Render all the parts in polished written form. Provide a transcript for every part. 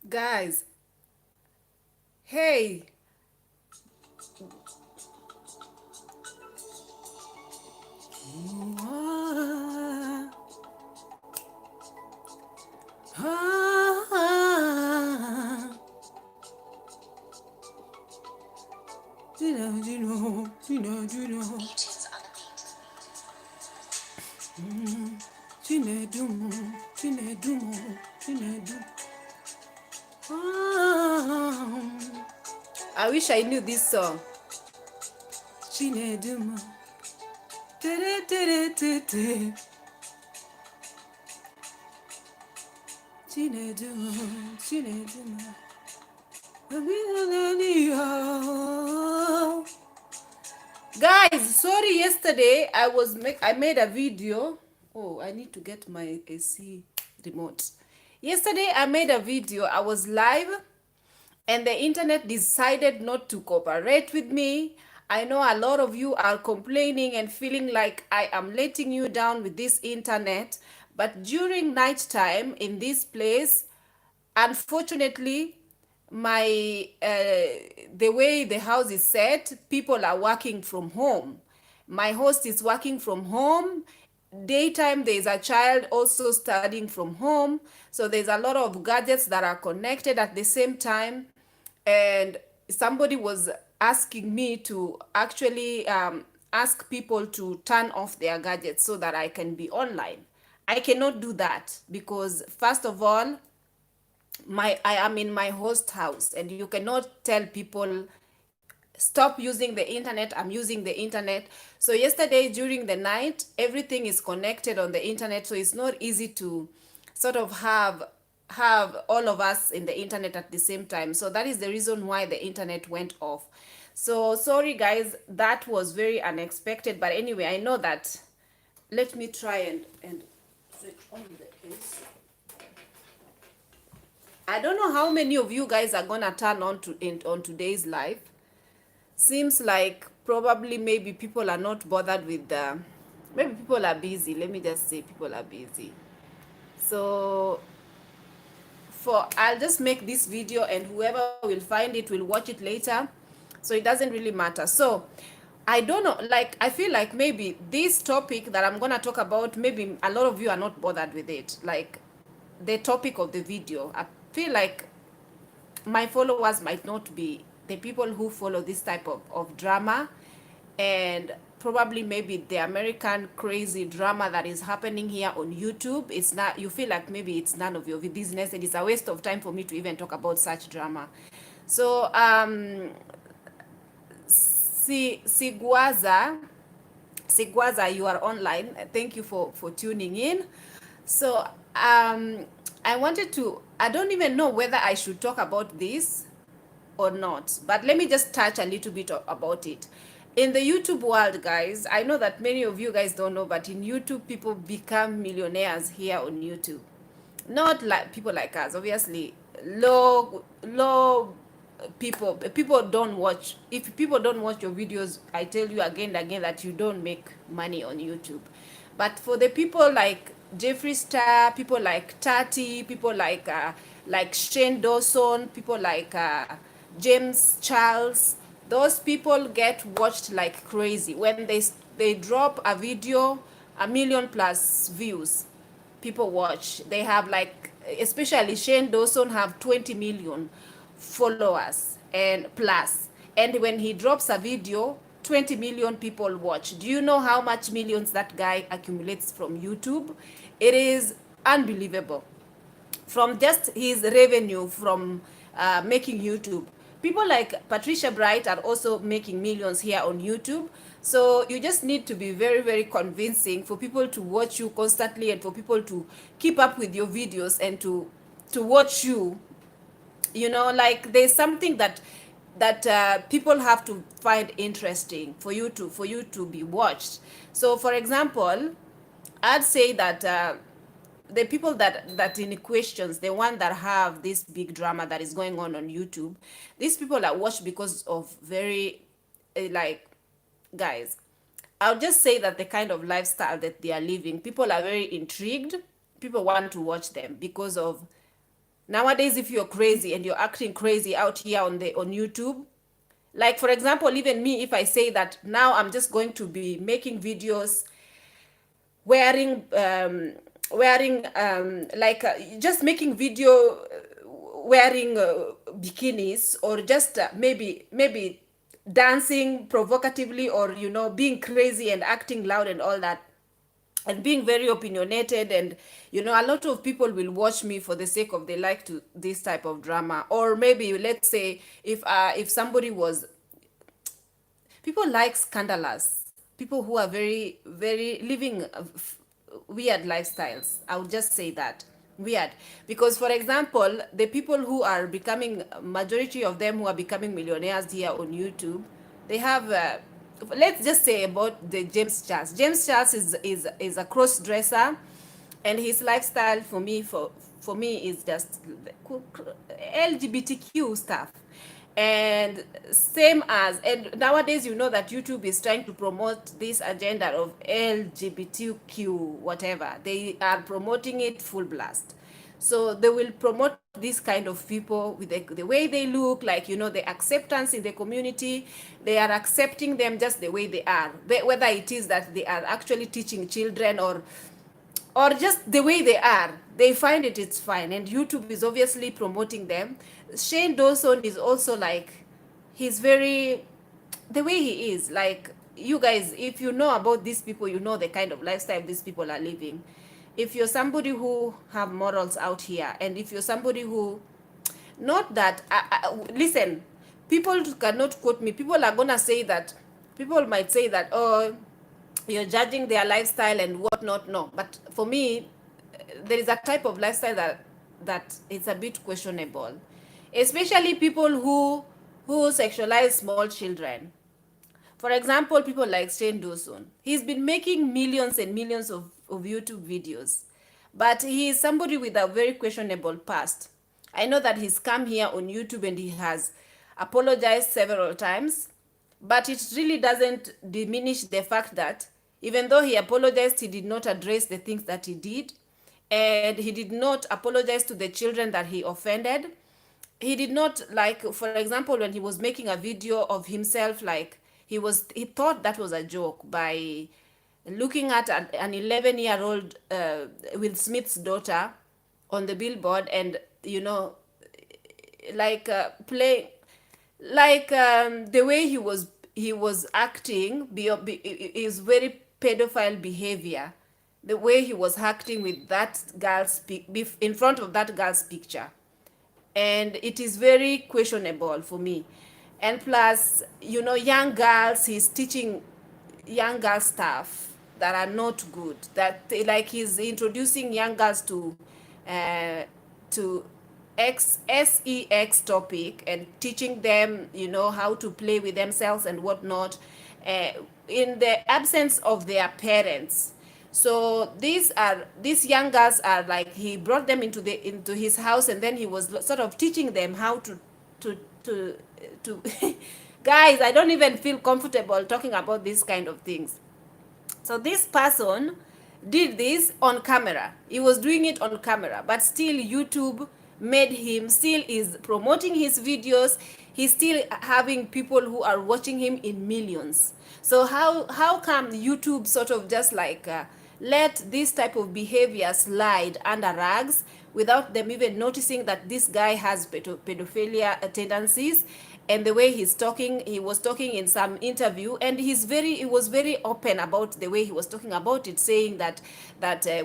Guys, hey, I wish I knew this song. Chinedumo. Chinedumo. Guys, sorry, yesterday I made a video. Oh, I need to get my AC remote. Yesterday I made a video. I was live and the internet decided not to cooperate with me. I know a lot of you are complaining and feeling like I am letting you down with this internet, but during night time in this place, unfortunately, my the way the house is set, people are working from home. My host is working from home. Daytime there's a child also studying from home, so there's a lot of gadgets that are connected at the same time. And somebody was asking me to actually ask people to turn off their gadgets so that I can be online. I cannot do that because first of all, I am in my host house and you cannot tell people stop using the internet. I'm using the internet. So yesterday during the night, everything is connected on the internet, so it's not easy to sort of have all of us in the internet at the same time. So that is the reason why the internet went off. So sorry guys, that was very unexpected, but anyway, I know that. Let me try and switch on the AC. I don't know how many of you guys are gonna turn on on today's live. Seems like probably maybe people are not bothered with the, maybe people are busy. Let me just say people are busy. So for I'll just make this video and whoever will find it will watch it later. So it doesn't really matter. So I don't know, like I feel like maybe this topic that I'm gonna talk about, maybe a lot of you are not bothered with it. Like the topic of the video, I feel like my followers might not be the people who follow this type of drama, and probably maybe the American crazy drama that is happening here on YouTube. It's not, you feel like maybe it's none of your business and it's a waste of time for me to even talk about such drama. So Sigwaza, you are online. Thank you for tuning in. So I wanted to, I don't even know whether I should talk about this or not, but let me just touch a little bit about it. In the YouTube world, guys, I know that many of you guys don't know, but in YouTube, people become millionaires here on YouTube. Not like people like us, obviously. Low people don't watch. If people don't watch your videos, I tell you again and again that you don't make money on YouTube. But for the people like Jeffree Star, people like Tati, people like Shane Dawson, people like James Charles, those people get watched like crazy. When they drop a video, 1 million plus views, people watch. They have like, especially Shane Dawson have 20 million followers and plus. And when he drops a video, 20 million people watch. Do you know how much millions that guy accumulates from YouTube? It is unbelievable. From just his revenue from making YouTube. People like Patricia Bright are also making millions here on YouTube. So you just need to be very, very convincing for people to watch you constantly and for people to keep up with your videos and to watch you. You know, like there's something that people have to find interesting for you to be watched. So for example, I'd say that the people that in questions, the one that have this big drama that is going on YouTube, these people are watched because of very like, guys, I'll just say that the kind of lifestyle that they are living, people are very intrigued. People want to watch them because of Nowadays, if you're crazy and you're acting crazy out here on YouTube, like for example, even me, if I say that now I'm just going to be making videos wearing like just making video wearing bikinis, or just maybe dancing provocatively, or being crazy and acting loud and all that, and being very opinionated, and a lot of people will watch me for the sake of they like to this type of drama. Or maybe let's say if somebody was, people like scandalous people who are very very living weird lifestyles. I would just say that weird, because for example, the people who are becoming, majority of them who are becoming millionaires here on YouTube, they have let's just say about the James Charles is a cross dresser, and his lifestyle for me is just LGBTQ stuff. And same as, and nowadays that YouTube is trying to promote this agenda of LGBTQ whatever. They are promoting it full blast. So they will promote this kind of people with the way they look, like the acceptance in the community. They are accepting them just the way they are, whether it is that they are actually teaching children, or just the way they are, they find it's fine, and YouTube is obviously promoting them. Shane Dawson is also like, he's very, the way he is, like, you guys, if you know about these people, you know the kind of lifestyle these people are living. If you're somebody who have morals out here, and if you're somebody who, not that listen, people cannot quote me. People are gonna say that, people might say that, oh, you're judging their lifestyle and whatnot. No, but for me, there is a type of lifestyle that it's a bit questionable, especially people who sexualize small children. For example, people like Shane Dawson, he's been making millions and millions of YouTube videos, but he is somebody with a very questionable past. I know that he's come here on YouTube and he has apologized several times, but it really doesn't diminish the fact that even though he apologized, he did not address the things that he did, and he did not apologize to the children that he offended. He did not, like, for example, when he was making a video of himself, like, he thought that was a joke by looking at an 11-year-old Will Smith's daughter on the billboard, and like play, like the way he was acting is very pedophile behavior. The way he was acting with that girl's in front of that girl's picture, and it is very questionable for me. And plus, young girls, he's teaching young girl stuff that are not good, that like he's introducing young girls uh to sex topic, and teaching them how to play with themselves and whatnot, uh, in the absence of their parents. So these young girls are like, he brought them into his house, and then he was sort of teaching them how to to to guys, I don't even feel comfortable talking about these kind of things. So this person did this on camera. He was doing it on camera, but still YouTube made him, still is promoting his videos. He's still having people who are watching him in millions. So how come YouTube sort of just like let this type of behavior slide under rags without them even noticing that this guy has pedophilia tendencies? And the way he was talking in some interview, and he was very open about the way he was talking about it, saying that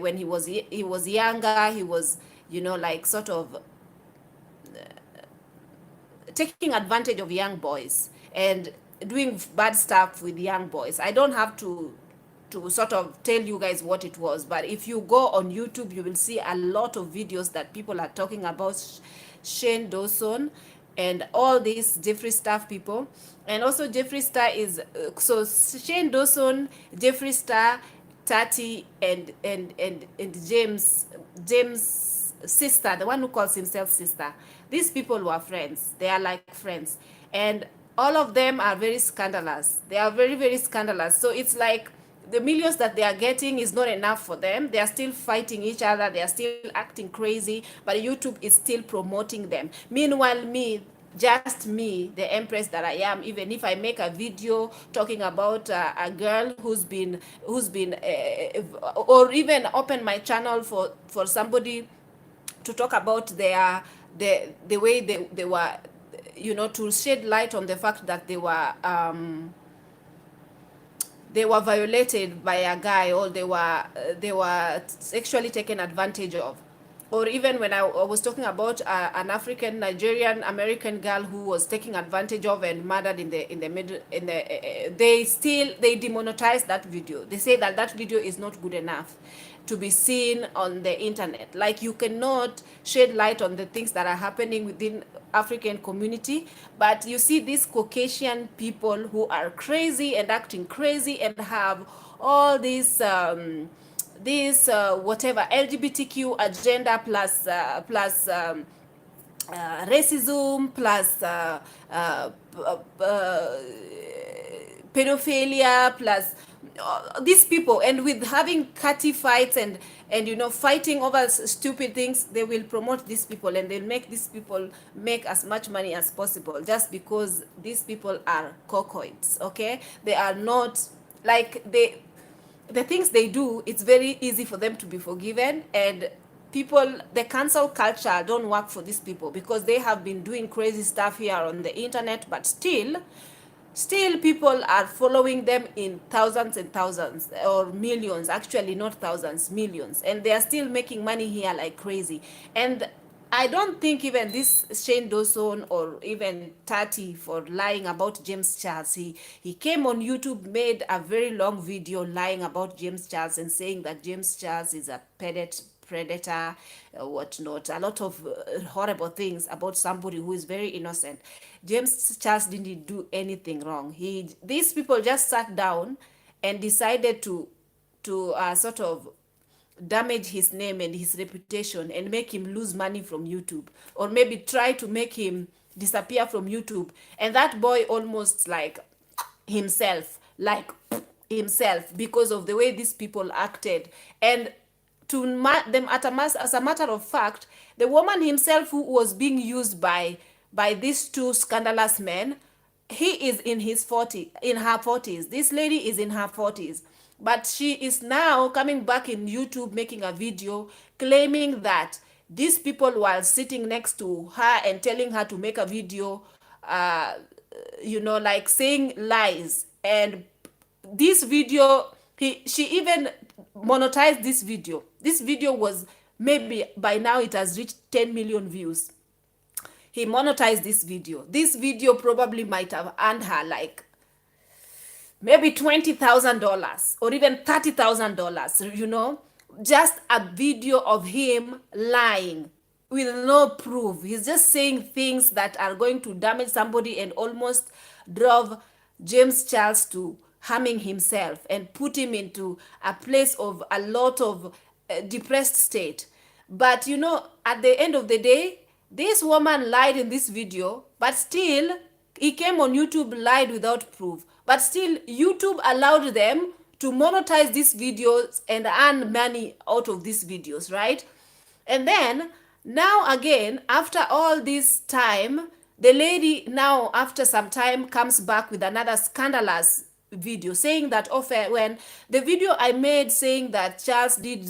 when he was younger, he was like sort of taking advantage of young boys and doing bad stuff with young boys. I don't have to sort of tell you guys what it was, but if you go on YouTube, you will see a lot of videos that people are talking about Shane Dawson and all these Jeffree Star people. And also Jeffree Star is so Shane Dawson, Jeffree Star, Tati, and James sister, the one who calls himself sister. These people were friends. They are like friends, and all of them are very scandalous. They are very very scandalous. So it's like the millions that they are getting is not enough for them. They are still fighting each other. They are still acting crazy, but YouTube is still promoting them. Meanwhile, me, just me, the empress that I am, even if I make a video talking about a girl or even open my channel for somebody to talk about the way they were, to shed light on the fact that they were violated by a guy, or they were sexually taken advantage of. Or even when I was talking about an African Nigerian American girl who was taken advantage of and murdered in the middle, they demonetize that video. They say that that video is not good enough to be seen on the internet. Like, you cannot shed light on the things that are happening within African community, but you see these Caucasian people who are crazy and acting crazy and have all these whatever LGBTQ agenda plus racism plus pedophilia plus these people, and with having catty fights and fighting over stupid things, they will promote these people and they'll make these people make as much money as possible, just because these people are cocoids. Okay, they are not like the things they do. It's very easy for them to be forgiven, and people, the cancel culture don't work for these people because they have been doing crazy stuff here on the internet, but still people are following them in thousands and thousands, or millions, actually not thousands, millions, and they are still making money here like crazy. And I don't think even this Shane Dawson or even Tati for lying about James Charles. He came on YouTube, made a very long video lying about James Charles and saying that James Charles is a predator, whatnot, a lot of horrible things about somebody who is very innocent. James Charles didn't do anything wrong. These people just sat down and decided to sort of damage his name and his reputation and make him lose money from YouTube, or maybe try to make him disappear from YouTube. And that boy almost himself because of the way these people acted. And them as a matter of fact, the woman himself who was being used by these two scandalous men, he is in her 40s. This lady is in her 40s, but she is now coming back in YouTube making a video claiming that these people were sitting next to her and telling her to make a video, like saying lies. And this video, she even monetized this video. This video was, maybe by now it has reached 10 million views. He monetized this video. This video probably might have earned her like maybe $20,000 or even $30,000, just a video of him lying with no proof. He's just saying things that are going to damage somebody and almost drove James Charles to harming himself and put him into a place of a lot of depressed state. But at the end of the day, this woman lied in this video, but still he came on YouTube, lied without proof, but still YouTube allowed them to monetize these videos and earn money out of these videos, right? And then now again, after all this time, the lady now after some time comes back with another scandalous video saying that when the video I made saying that Charles did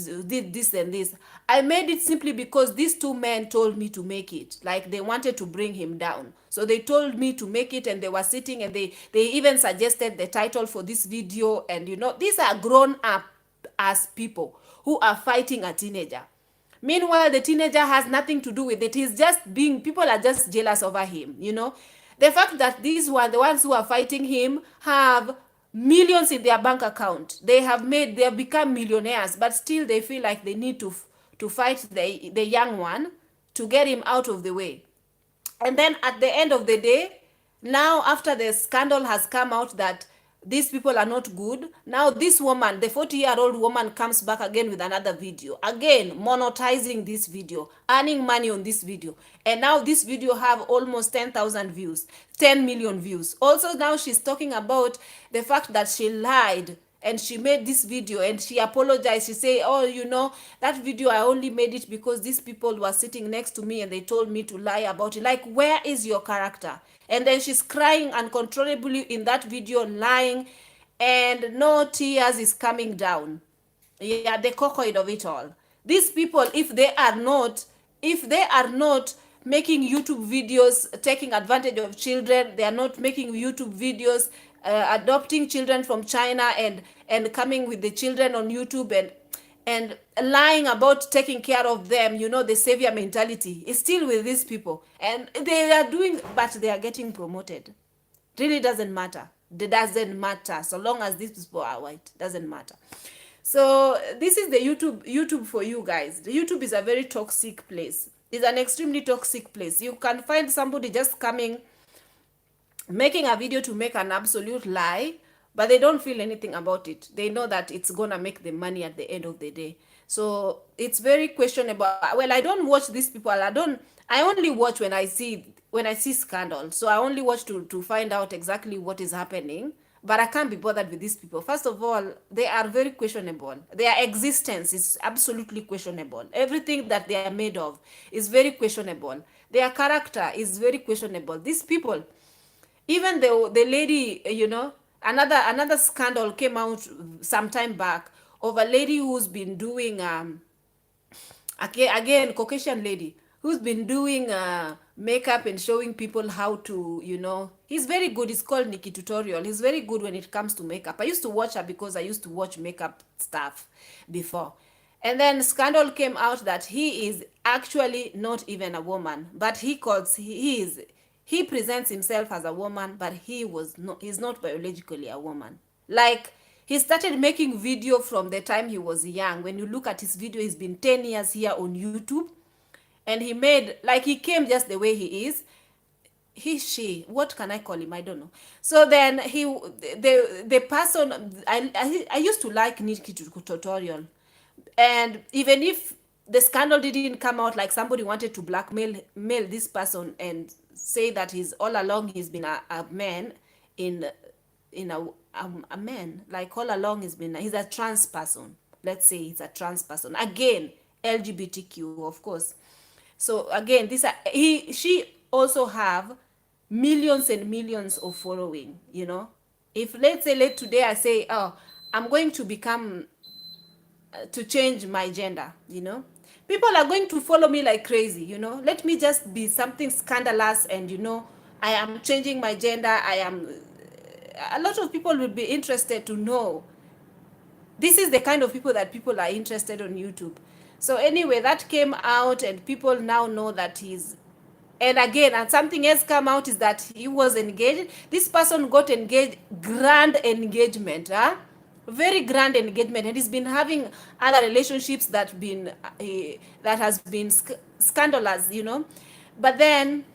this and this, I made it simply because these two men told me to make it. Like, they wanted to bring him down, so they told me to make it, and they were sitting and they even suggested the title for this video. And these are grown up as people who are fighting a teenager. Meanwhile, the teenager has nothing to do with it. People are just jealous over him. The fact that these were the ones who are fighting him have millions in their bank account. They have become millionaires, but still they feel like they need to fight the young one to get him out of the way. And then at the end of the day, now after the scandal has come out that these people are not good, now this woman, the 40-year-old woman, comes back again with another video, again monetizing this video, earning money on this video. And now this video have almost 10,000 views, 10 million views. Also now she's talking about the fact that she lied and she made this video and she apologized. She say, oh, you know, that video I only made it because these people were sitting next to me and they told me to lie about it. Like, where is your character? And then she's crying uncontrollably in that video, lying, and no tears is coming down. Yeah, the cocoid of it all. These people, if they are not making YouTube videos taking advantage of children, they are not making YouTube videos adopting children from China and coming with the children on YouTube and lying about taking care of them, you know, the savior mentality is still with these people, and they are doing, but they are getting promoted. Really doesn't matter. It doesn't matter so long as these people are white. Doesn't matter. So this is the YouTube for you guys. The YouTube is a very toxic place. It's an extremely toxic place. You can find somebody just coming, making a video to make an absolute lie, but they don't feel anything about it. They know that it's gonna make them money at the end of the day. So it's very questionable. Well, I don't watch these people. I only watch when I see scandal. So I only watch to find out exactly what is happening. But I can't be bothered with these people. First of all, they are very questionable. Their existence is absolutely questionable. Everything that they are made of is very questionable. Their character is very questionable. These people, even the lady, you know, another scandal came out some time back of a lady who's been doing again Caucasian lady who's been doing makeup and showing people how to, you know, he's very good. He's called Nikki Tutorial. He's very good when it comes to makeup. I used to watch her because I used to watch makeup stuff before. And then scandal came out that he is actually not even a woman, but he presents himself as a woman, but he's not biologically a woman. Like, he started making video from the time he was young. When you look at his video, he's been 10 years here on YouTube, and he made, like, he came just the way he is. She, what can I call him? I don't know. So then the person, I used to like Nikki Tutorial, and even if the scandal didn't come out, like somebody wanted to blackmail this person and say that he's all along he's been a man in a man, like all along he's a trans person. Let's say he's a trans person. Again, LGBTQ, of course. So again, she also have millions and millions of following, you know. If let's say today I say, oh, I'm going to become to change my gender, you know, people are going to follow me like crazy, you know. Let me just be something scandalous and, you know, I am changing my gender. A lot of people will be interested to know. This is the kind of people that people are interested on YouTube. So anyway, that came out and people now know that and again, and something else come out is that he was engaged. This person got engaged, grand engagement, huh? Very grand engagement, and he's been having other relationships that has been scandalous, you know. But then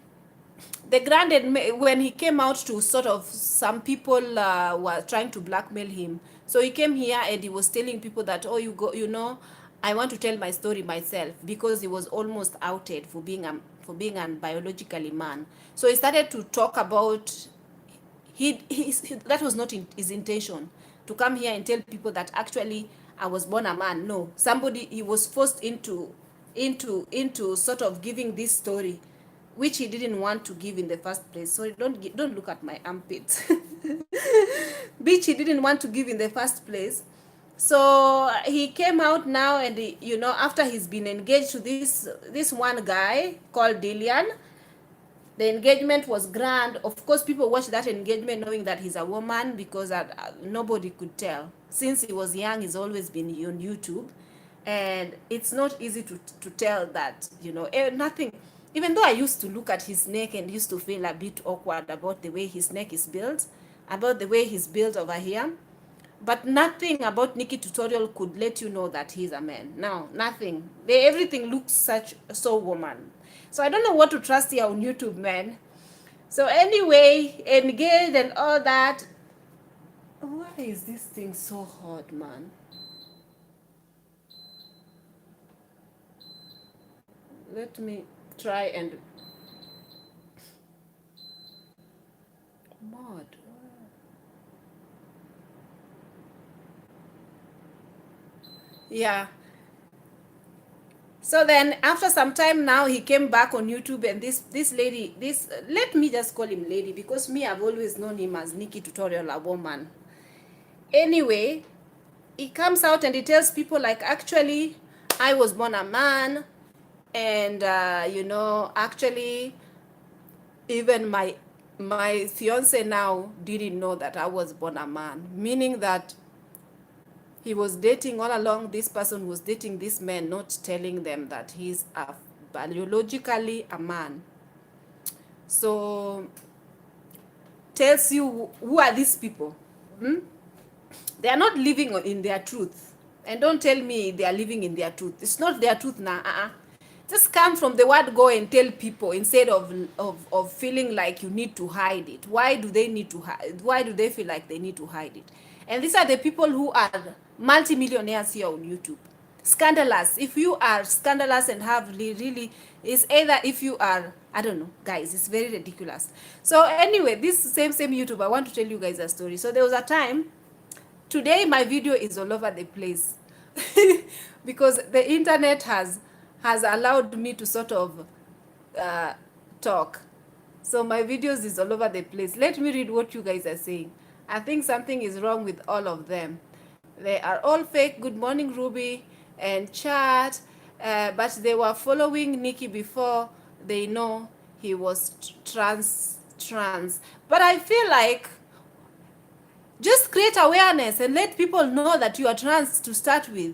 the when he came out to sort of, some people were trying to blackmail him, so he came here and he was telling people that, oh, you know, I want to tell my story myself, because he was almost outed for being a biologically man. So he started to talk about, that was not his intention to come here and tell people that actually I was born a man. No, he was forced into sort of giving this story, which he didn't want to give in the first place. So don't look at my armpits. Which he didn't want to give in the first place. So he came out now, and you know, after he's been engaged to this one guy called Dillian. The engagement was grand. Of course, people watched that engagement knowing that he's a woman, because nobody could tell. Since he was young, he's always been on YouTube. And it's not easy to tell that, you know, nothing. Even though I used to look at his neck and used to feel a bit awkward about the way his neck is built, about the way he's built over here. But nothing about Nikki Tutorial could let you know that he's a man. No, nothing. Everything looks so woman. So I don't know what to trust here on YouTube, man. So anyway, engaged and all that. Why is this thing so hot, man? Let me try and mod. Yeah. So then after some time now he came back on YouTube, and this lady, this let me just call him lady, because me, I've always known him as Nikki Tutorial, a woman. Anyway, he comes out and he tells people like, actually I was born a man, and actually even my fiance now didn't know that I was born a man, meaning that he was dating all along. This person was dating this man, not telling them that he's biologically a man. So tells you, who are these people? Hmm? They are not living in their truth. And don't tell me they are living in their truth. It's not their truth now. Just come from the word go and tell people, instead of feeling like you need to hide it. Why do they need to hide? Why do they feel like they need to hide it? And these are the people who are multimillionaires here on YouTube. Scandalous. If you are scandalous and have really, it's either, if you are, I don't know, guys, it's very ridiculous. So anyway, this same YouTube, I want to tell you guys a story. So there was a time, today my video is all over the place because the internet has allowed me to sort of uh, talk. So my videos is all over the place. Let me read what you guys are saying. I think something is wrong with all of them. They are all fake. Good morning, Ruby and chat. But they were following Nikki before they know he was trans. But I feel like, just create awareness and let people know that you are trans to start with.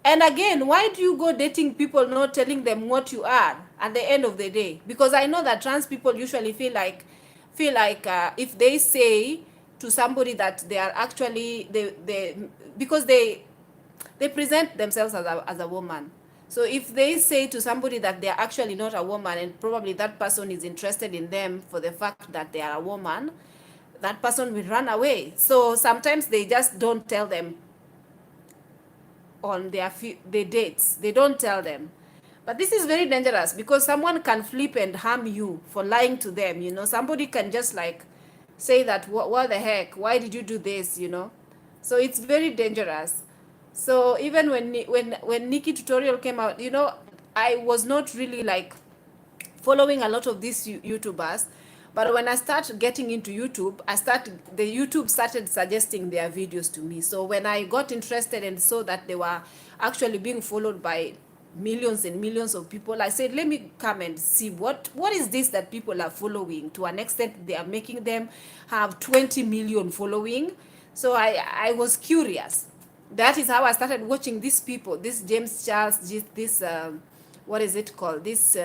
And again, why do you go dating people not telling them what you are at the end of the day? Because I know that trans people usually feel like if they say to somebody that they are actually they because they present themselves as a woman. So if they say to somebody that they are actually not a woman, and probably that person is interested in them for the fact that they are a woman, that person will run away. So sometimes they just don't tell them on their dates. They don't tell them. But this is very dangerous, because someone can flip and harm you for lying to them. Somebody can just like say that, what the heck, why did you do this? So it's very dangerous. So even when Nikki Tutorial came out, I was not really like following a lot of these YouTubers. But when I started getting into YouTube, the YouTube started suggesting their videos to me. So when I got interested and saw that they were actually being followed by millions and millions of people, I said, let me come and see what is this that people are following. To an extent, they are making them have 20 million following. So I was curious. That is how I started watching these people, this James Charles, this what is it called, this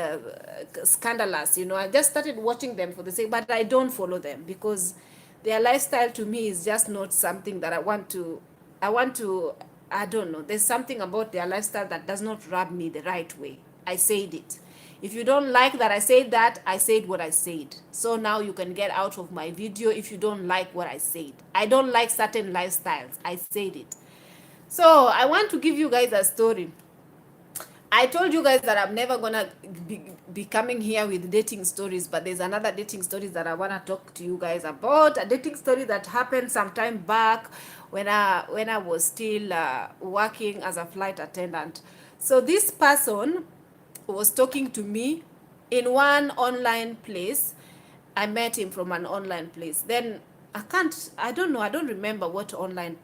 scandalous. I just started watching them for the sake, but I don't follow them, because their lifestyle to me is just not something that I want to I don't know, there's something about their lifestyle that does not rub me the right way. I said it. If you don't like that I said that, I said what I said. So now you can get out of my video if you don't like what I said. I don't like certain lifestyles. I said it. So I want to give you guys a story. I told you guys that I'm never gonna be coming here with dating stories, but there's another dating story that I wanna talk to you guys about. A dating story that happened some time back when I was still working as a flight attendant. So this person was talking to me in one online place. I met him from an online place. Then I don't know, I don't remember what online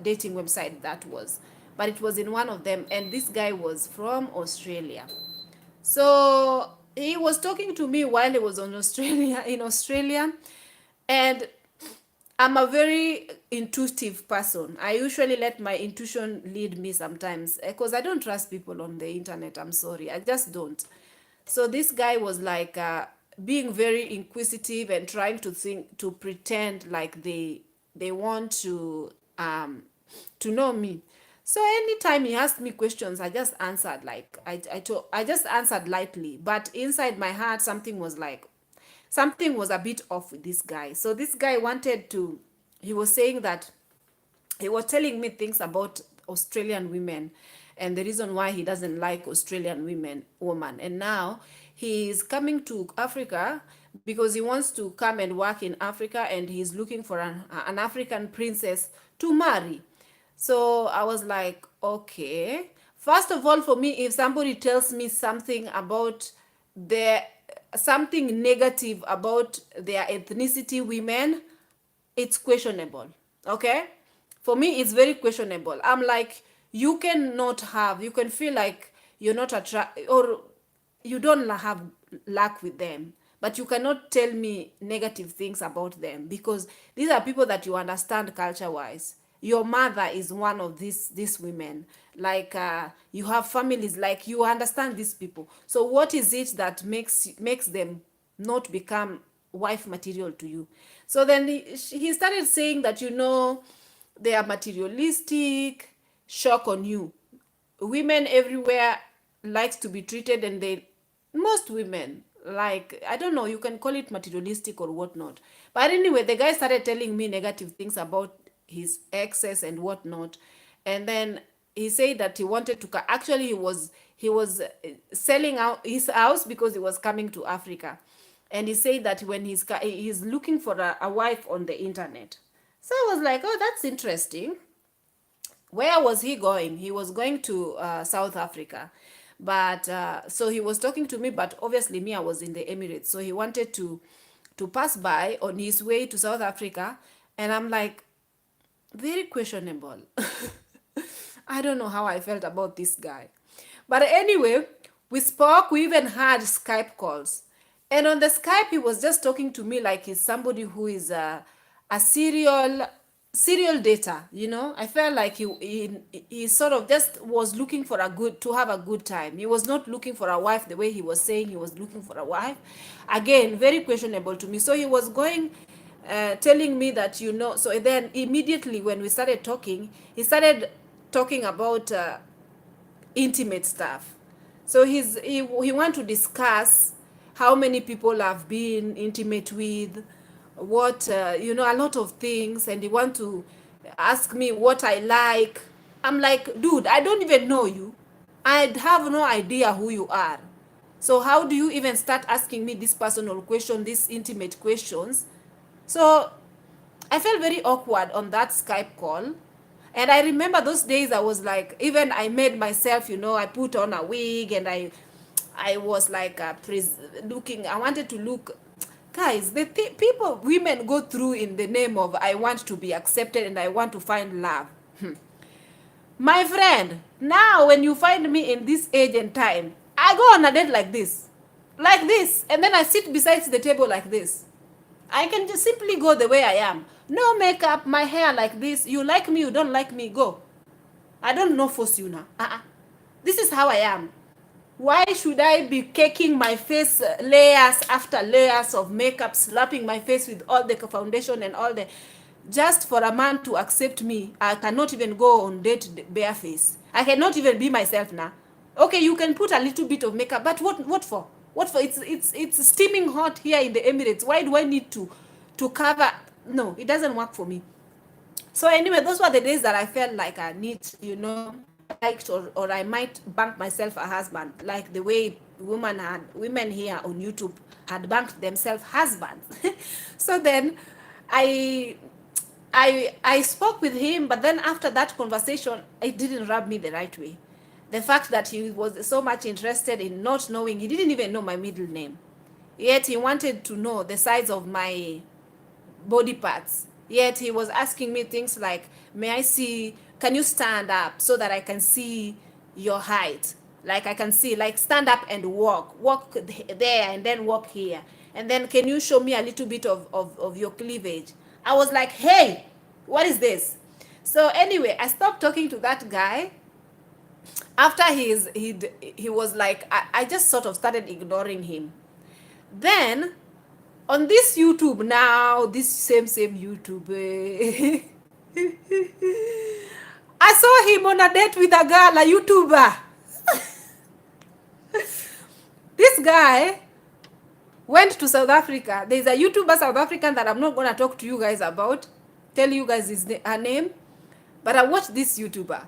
dating website that was, but it was in one of them, and this guy was from Australia. So he was talking to me while he was in Australia, and I'm a very intuitive person. I usually let my intuition lead me sometimes, because I don't trust people on the internet. I'm sorry, I just don't. So this guy was like being very inquisitive and trying to pretend like they want to know me. So anytime he asked me questions, I just answered like I just answered lightly, but inside my heart something was a bit off with this guy. So this guy he was saying that he was telling me things about Australian women and the reason why he doesn't like Australian woman. And now he is coming to Africa because he wants to come and work in Africa, and he's looking for an African princess to marry. So I was like, okay. First of all, for me, if somebody tells me something about their something negative about their ethnicity women, it's questionable. Okay? For me, it's very questionable. I'm like, you can feel like you're not attract or you don't have luck with them, but you cannot tell me negative things about them, because these are people that you understand culture wise. Your mother is one of these women, like you have families, like you understand these people. So what is it that makes them not become wife material to you? So then he started saying that, they are materialistic, shock on you. Women everywhere likes to be treated, and most women, like, I don't know, you can call it materialistic or whatnot. But anyway, the guy started telling me negative things about his exes and whatnot. And then he said that he wanted to actually he was selling out his house because he was coming to Africa. And he said that when he's looking for a wife on the internet. So I was like, oh, that's interesting. Where was he going? He was going to South Africa. But so he was talking to me, but obviously me, I was in the Emirates. So he wanted to pass by on his way to South Africa. And I'm like, very questionable. I don't know how I felt about this guy. But anyway, we spoke, we even had Skype calls. And on the Skype, he was just talking to me like he's somebody who is a serial dater, I felt like he sort of just was looking for to have a good time. He was not looking for a wife the way he was saying he was looking for a wife. Again, very questionable to me. So he was going telling me that, so then immediately when we started talking, he started talking about intimate stuff. So he want to discuss how many people I've been intimate with, what a lot of things, and he want to ask me what I like. I'm like, dude, I don't even know you. I have no idea who you are. So how do you even start asking me this personal question, these intimate questions? So I felt very awkward on that Skype call. And I remember those days I was like, even I made myself, I put on a wig, and I was like looking, I wanted to look. Guys, people, women go through in the name of I want to be accepted and I want to find love. My friend, now when you find me in this age and time, I go on a date like this, and then I sit beside the table like this. I can just simply go the way I am. No makeup, my hair like this. You like me, you don't like me, go. I don't know force you now. This is how I am. Why should I be caking my face layers after layers of makeup, slapping my face with all the foundation and all the, just for a man to accept me? I cannot even go on date bare face. I cannot even be myself now. Okay, you can put a little bit of makeup, but what for? What for? It's steaming hot here in the Emirates. Why do I need to cover? No, it doesn't work for me. So anyway, those were the days that I felt like I need, liked, or I might bank myself a husband, like the way women here on YouTube had banked themselves husbands. So then I I spoke with him, but then after that conversation, it didn't rub me the right way. The fact that he was so much interested in not knowing, he didn't even know my middle name. Yet he wanted to know the size of my body parts. Yet he was asking me things like, may I see, can you stand up so that I can see your height? Like I can see, like stand up and walk there and then walk here. And then can you show me a little bit of your cleavage? I was like, hey, what is this? So anyway, I stopped talking to that guy. After he was like, I just sort of started ignoring him. Then on this YouTube now, this same YouTube, I saw him on a date with a girl, a YouTuber. This guy went to South Africa. There's a YouTuber South African that I'm not going to talk to you guys about, tell you guys her name, but I watched this YouTuber.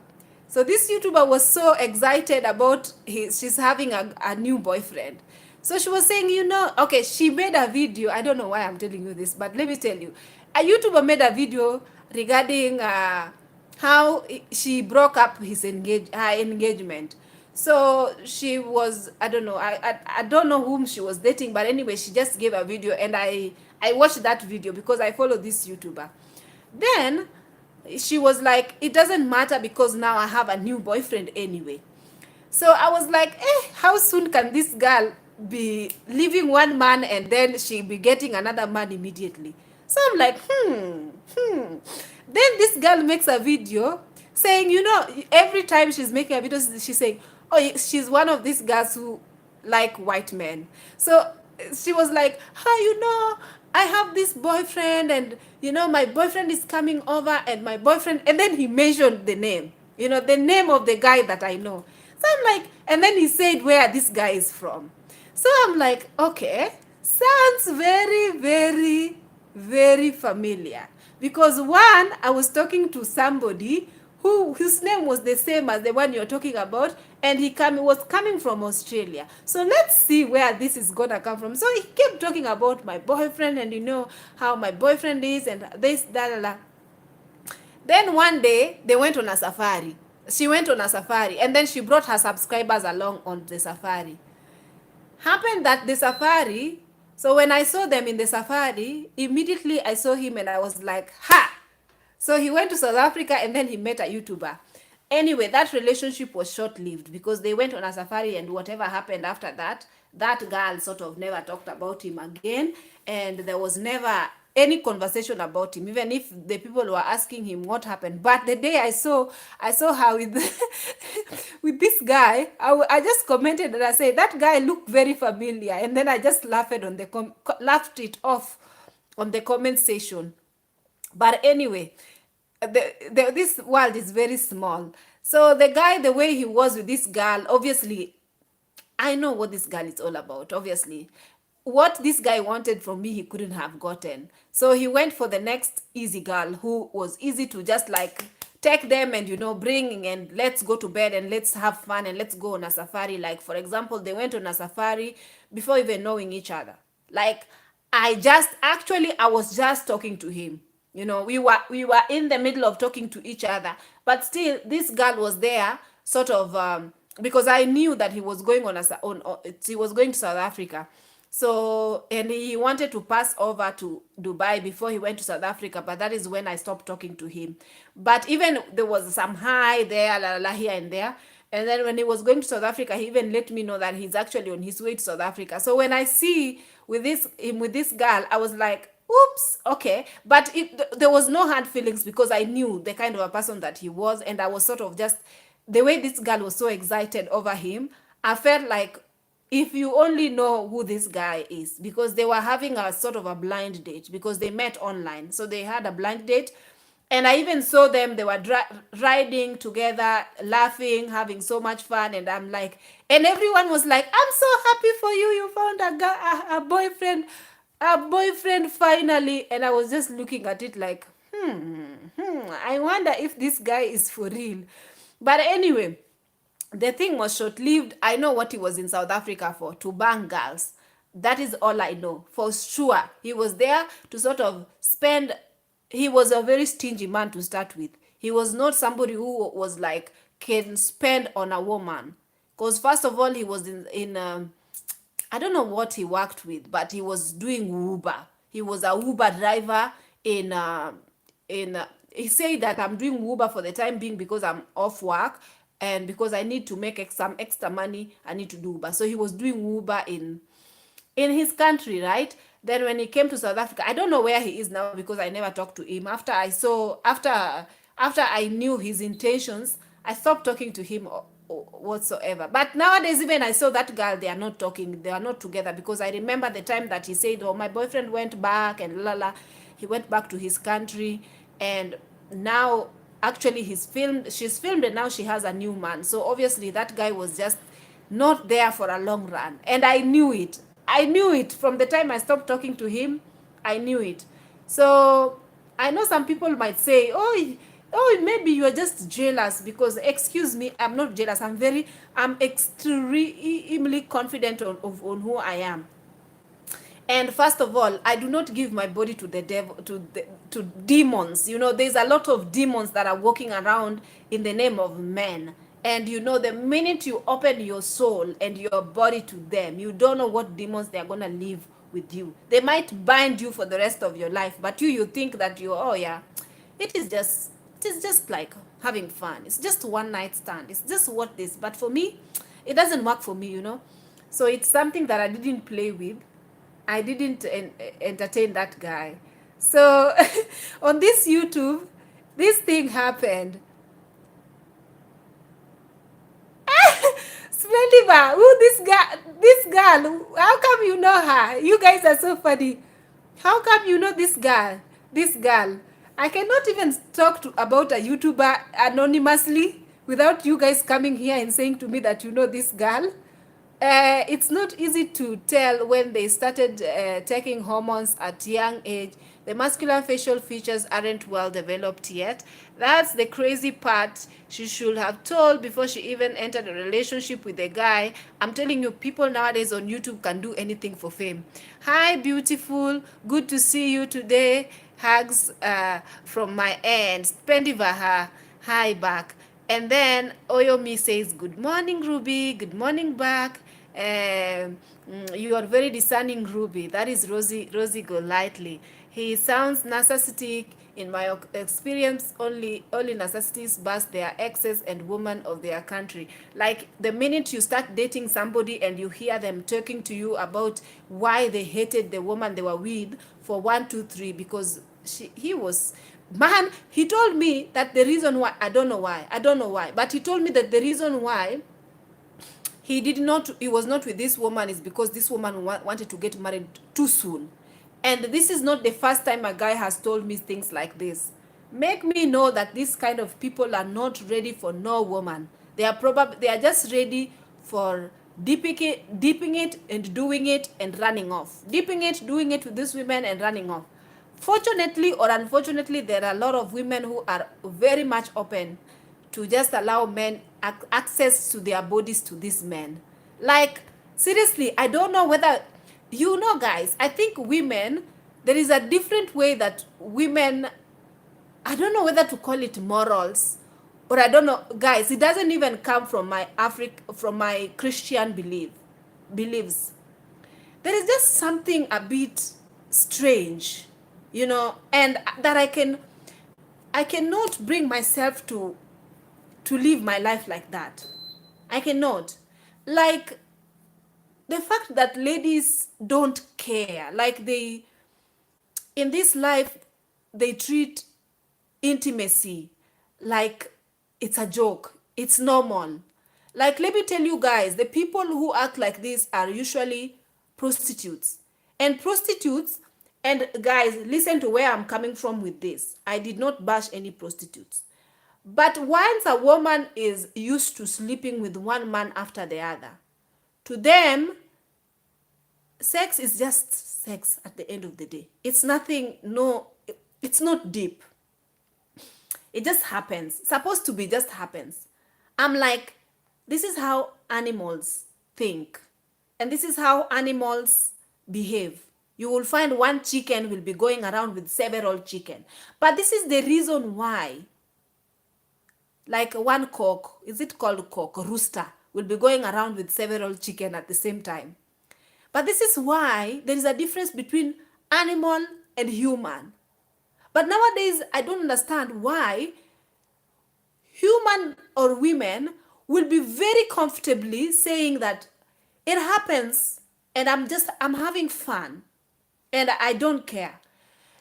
So this YouTuber was so excited about she's having a new boyfriend. So she was saying, okay, she made a video. I don't know why I'm telling you this, but let me tell you. A YouTuber made a video regarding how she broke up her engagement. So she was, I don't know, I don't know whom she was dating, but anyway, she just gave a video, and I watched that video because I follow this YouTuber. Then she was like, it doesn't matter because now I have a new boyfriend anyway. So I was like, how soon can this girl be leaving one man and then she be getting another man immediately? So I'm like, hmm. Then this girl makes a video saying, every time she's making a video, she's saying, oh, she's one of these girls who like white men. So she was like, I have this boyfriend, and my boyfriend is coming over, and my boyfriend, and then he mentioned the name, the name of the guy that I know. So I'm like, and then he said where this guy is from. So I'm like, okay, sounds very, very, very familiar. Because one, I was talking to somebody whose name was the same as the one you're talking about, and he was coming from Australia. So let's see where this is gonna come from. So he kept talking about my boyfriend, and how my boyfriend is, and this, that. Then one day they went on a safari. She went on a safari, and then she brought her subscribers along on the safari. Happened that the safari, so when I saw them in the safari, immediately I saw him and I was like, ha! So he went to South Africa and then he met a YouTuber. Anyway, that relationship was short-lived because they went on a safari, and whatever happened after that, that girl sort of never talked about him again, and there was never any conversation about him, even if the people were asking him what happened. But the day I saw her with with this guy, I just commented and I said, that guy looked very familiar, and then I just laughed it off on the comment section. But anyway, this world is very small. So the guy, the way he was with this girl, obviously, I know what this girl is all about, obviously. What this guy wanted from me, he couldn't have gotten. So he went for the next easy girl who was easy to just like take them and, bring, and let's go to bed and let's have fun and let's go on a safari. Like, for example, they went on a safari before even knowing each other. Like, I was just talking to him. We were in the middle of talking to each other, but still this girl was there sort of because I knew that he was going he was going to South Africa. So, and he wanted to pass over to Dubai before he went to South Africa, but that is when I stopped talking to him. But even there was some hi there, la la, here and there. And then when he was going to South Africa, he even let me know that he's actually on his way to South Africa. So when I see with this girl, I was like, oops, okay. But there was no hard feelings because I knew the kind of a person that he was, and I was sort of just, the way this girl was so excited over him, I felt like, if you only know who this guy is, because they were having a sort of a blind date because they met online. So they had a blind date, and I even saw them, they were riding together, laughing, having so much fun. And I'm like, and everyone was like, I'm so happy for you. You found a boyfriend finally. And I was just looking at it like, I wonder if this guy is for real. But anyway, the thing was short-lived. I know what he was in South Africa for, to bang girls. That is all I know, for sure. He was there to sort of spend. He was a very stingy man to start with. He was not somebody who was like, can spend on a woman. Because first of all, he was in I don't know what he worked with, but he was doing Uber. He was a Uber driver he said that I'm doing Uber for the time being because I'm off work, and because I need to make some extra money, I need to do Uber. So he was doing Uber in his country, right? Then when he came to South Africa, I don't know where he is now because I never talked to him. After I knew his intentions, I stopped talking to him whatsoever. But nowadays, even I saw that girl, they are not talking, they are not together, because I remember the time that he said, oh, my boyfriend went back and he went back to his country, and now actually she's filmed, and now she has a new man. So obviously that guy was just not there for a long run, and I knew it from the time I stopped talking to him. I knew it. So I know some people might say, oh, maybe you are just jealous, because, excuse me, I'm not jealous. I'm extremely confident on who I am. And first of all, I do not give my body to the devil, to demons. You know, there's a lot of demons that are walking around in the name of men. And you know, the minute you open your soul and your body to them, you don't know what demons they're gonna live with you. They might bind you for the rest of your life, but you think that you, oh yeah, it is just like having fun. It's just one night stand. It's just what this. But for me, it doesn't work for me, you know. So it's something that I didn't play with. I didn't entertain that guy. So on this YouTube, this thing happened. Splendiva, who this girl, how come you know her? You guys are so funny. How come you know this girl? This girl. I cannot even talk about a YouTuber anonymously without you guys coming here and saying to me that you know this girl. It's not easy to tell when they started taking hormones at young age. The masculine facial features aren't well developed yet. That's the crazy part. She should have told before she even entered a relationship with a guy. I'm telling you, people nowadays on YouTube can do anything for fame. Hi, beautiful. Good to see you today. Hugs from my end. Spendivaha. Hi back. And then Oyomi says, good morning, Ruby. Good morning back. You are very discerning, Ruby. That is Rosie Golightly. He sounds narcissistic. In my experience, only narcissists bust their exes and women of their country. Like the minute you start dating somebody and you hear them talking to you about why they hated the woman they were with for 1, 2, 3, because he was, man, he told me that the reason why, I don't know why, but he told me that the reason why he was not with this woman is because this woman wanted to get married too soon. And this is not the first time a guy has told me things like this. Make me know that this kind of people are not ready for no woman. They are just ready for dipping it and doing it and running off. Dipping it, doing it with these women and running off. Fortunately or unfortunately, there are a lot of women who are very much open to just allow men access to their bodies to these men. Like, seriously, I don't know whether, you know, guys, I think women, there is a different way that women, I don't know whether to call it morals, or I don't know, guys, it doesn't even come from my from my Christian beliefs. There is just something a bit strange, you know, and that I cannot bring myself to live my life like that. I cannot. Like, the fact that ladies don't care, like they, in this life, they treat intimacy like it's a joke, it's normal. Like, let me tell you guys, the people who act like this are usually prostitutes. And prostitutes, and guys, listen to where I'm coming from with this. I did not bash any prostitutes. But once a woman is used to sleeping with one man after the other, to them, sex is just sex at the end of the day. It's nothing, no, it's not deep. It just happens. It's supposed to be just happens. I'm like, this is how animals think. And this is how animals behave. You will find one chicken will be going around with several chicken. But this is the reason why, like one cock, is it called cock, rooster, will be going around with several chicken at the same time. But this is why there is a difference between animal and human. But nowadays, I don't understand why human or women will be very comfortably saying that it happens and I'm having fun and I don't care.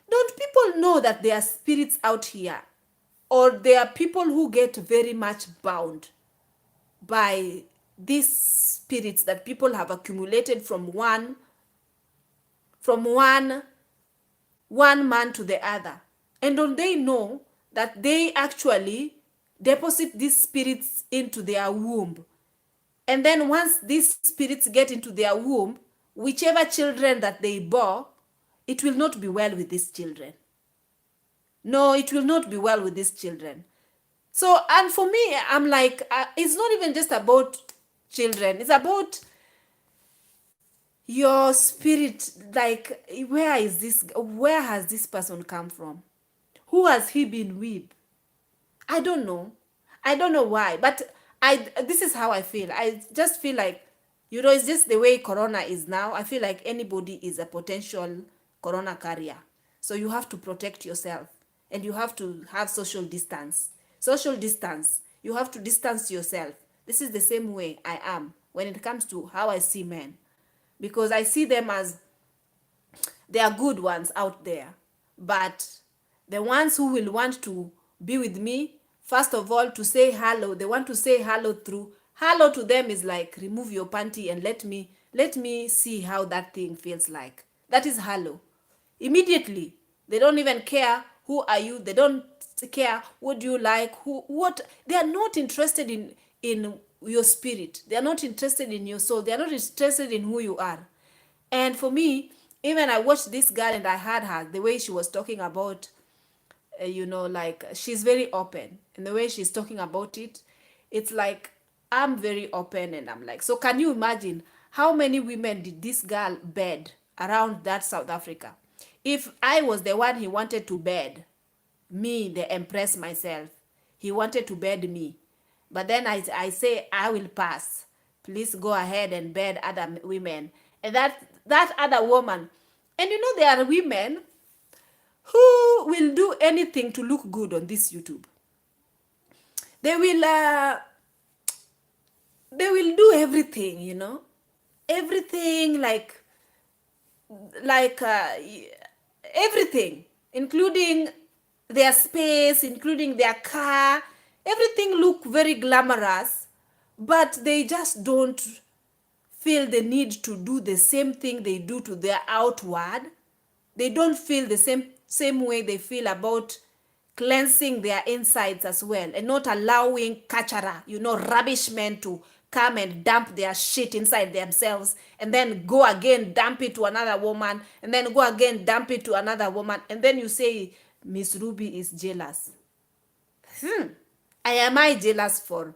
Don't people know that there are spirits out here, or there are people who get very much bound by these spirits that people have accumulated from one man to the other? And don't they know that they actually deposit these spirits into their womb? And then once these spirits get into their womb, whichever children that they bore, it will not be well with these children. No, it will not be well with these children. So, and for me, I'm like, it's not even just about children. It's about your spirit, like, where has this person come from? Who has he been with? I don't know. I don't know why, but this is how I feel. I just feel like, it's just the way corona is now. I feel like anybody is a potential corona carrier. So you have to protect yourself, and you have to have social distance. Social distance. You have to distance yourself. This is the same way I am when it comes to how I see men, because I see them as, there are good ones out there, but the ones who will want to be with me, first of all, to say hello, they want to say hello through. Hello to them is like, remove your panty and let me see how that thing feels like. That is hello. Immediately, they don't even care who are you. They don't care what do you like, what. They are not interested in your spirit. They are not interested in your soul. They are not interested in who you are. And for me, even I watched this girl and I heard her, the way she was talking about, like, she's very open. And the way she's talking about it, it's like, I'm very open, and I'm like, so can you imagine how many women did this girl bed around that South Africa? If I was the one he wanted to bed, me, the empress myself, he wanted to bed me. But then I say, I will pass. Please go ahead and bed other women. And that other woman. And there are women who will do anything to look good on this YouTube. They will do everything. Everything, like everything, including their space, including their car. Everything look very glamorous, but they just don't feel the need to do the same thing they do to their outward. They don't feel the same way they feel about cleansing their insides as well, and not allowing kachara, rubbish men, to come and dump their shit inside themselves, and then go again dump it to another woman, and then go again dump it to another woman, and then you say Miss Ruby is jealous. Am I jealous for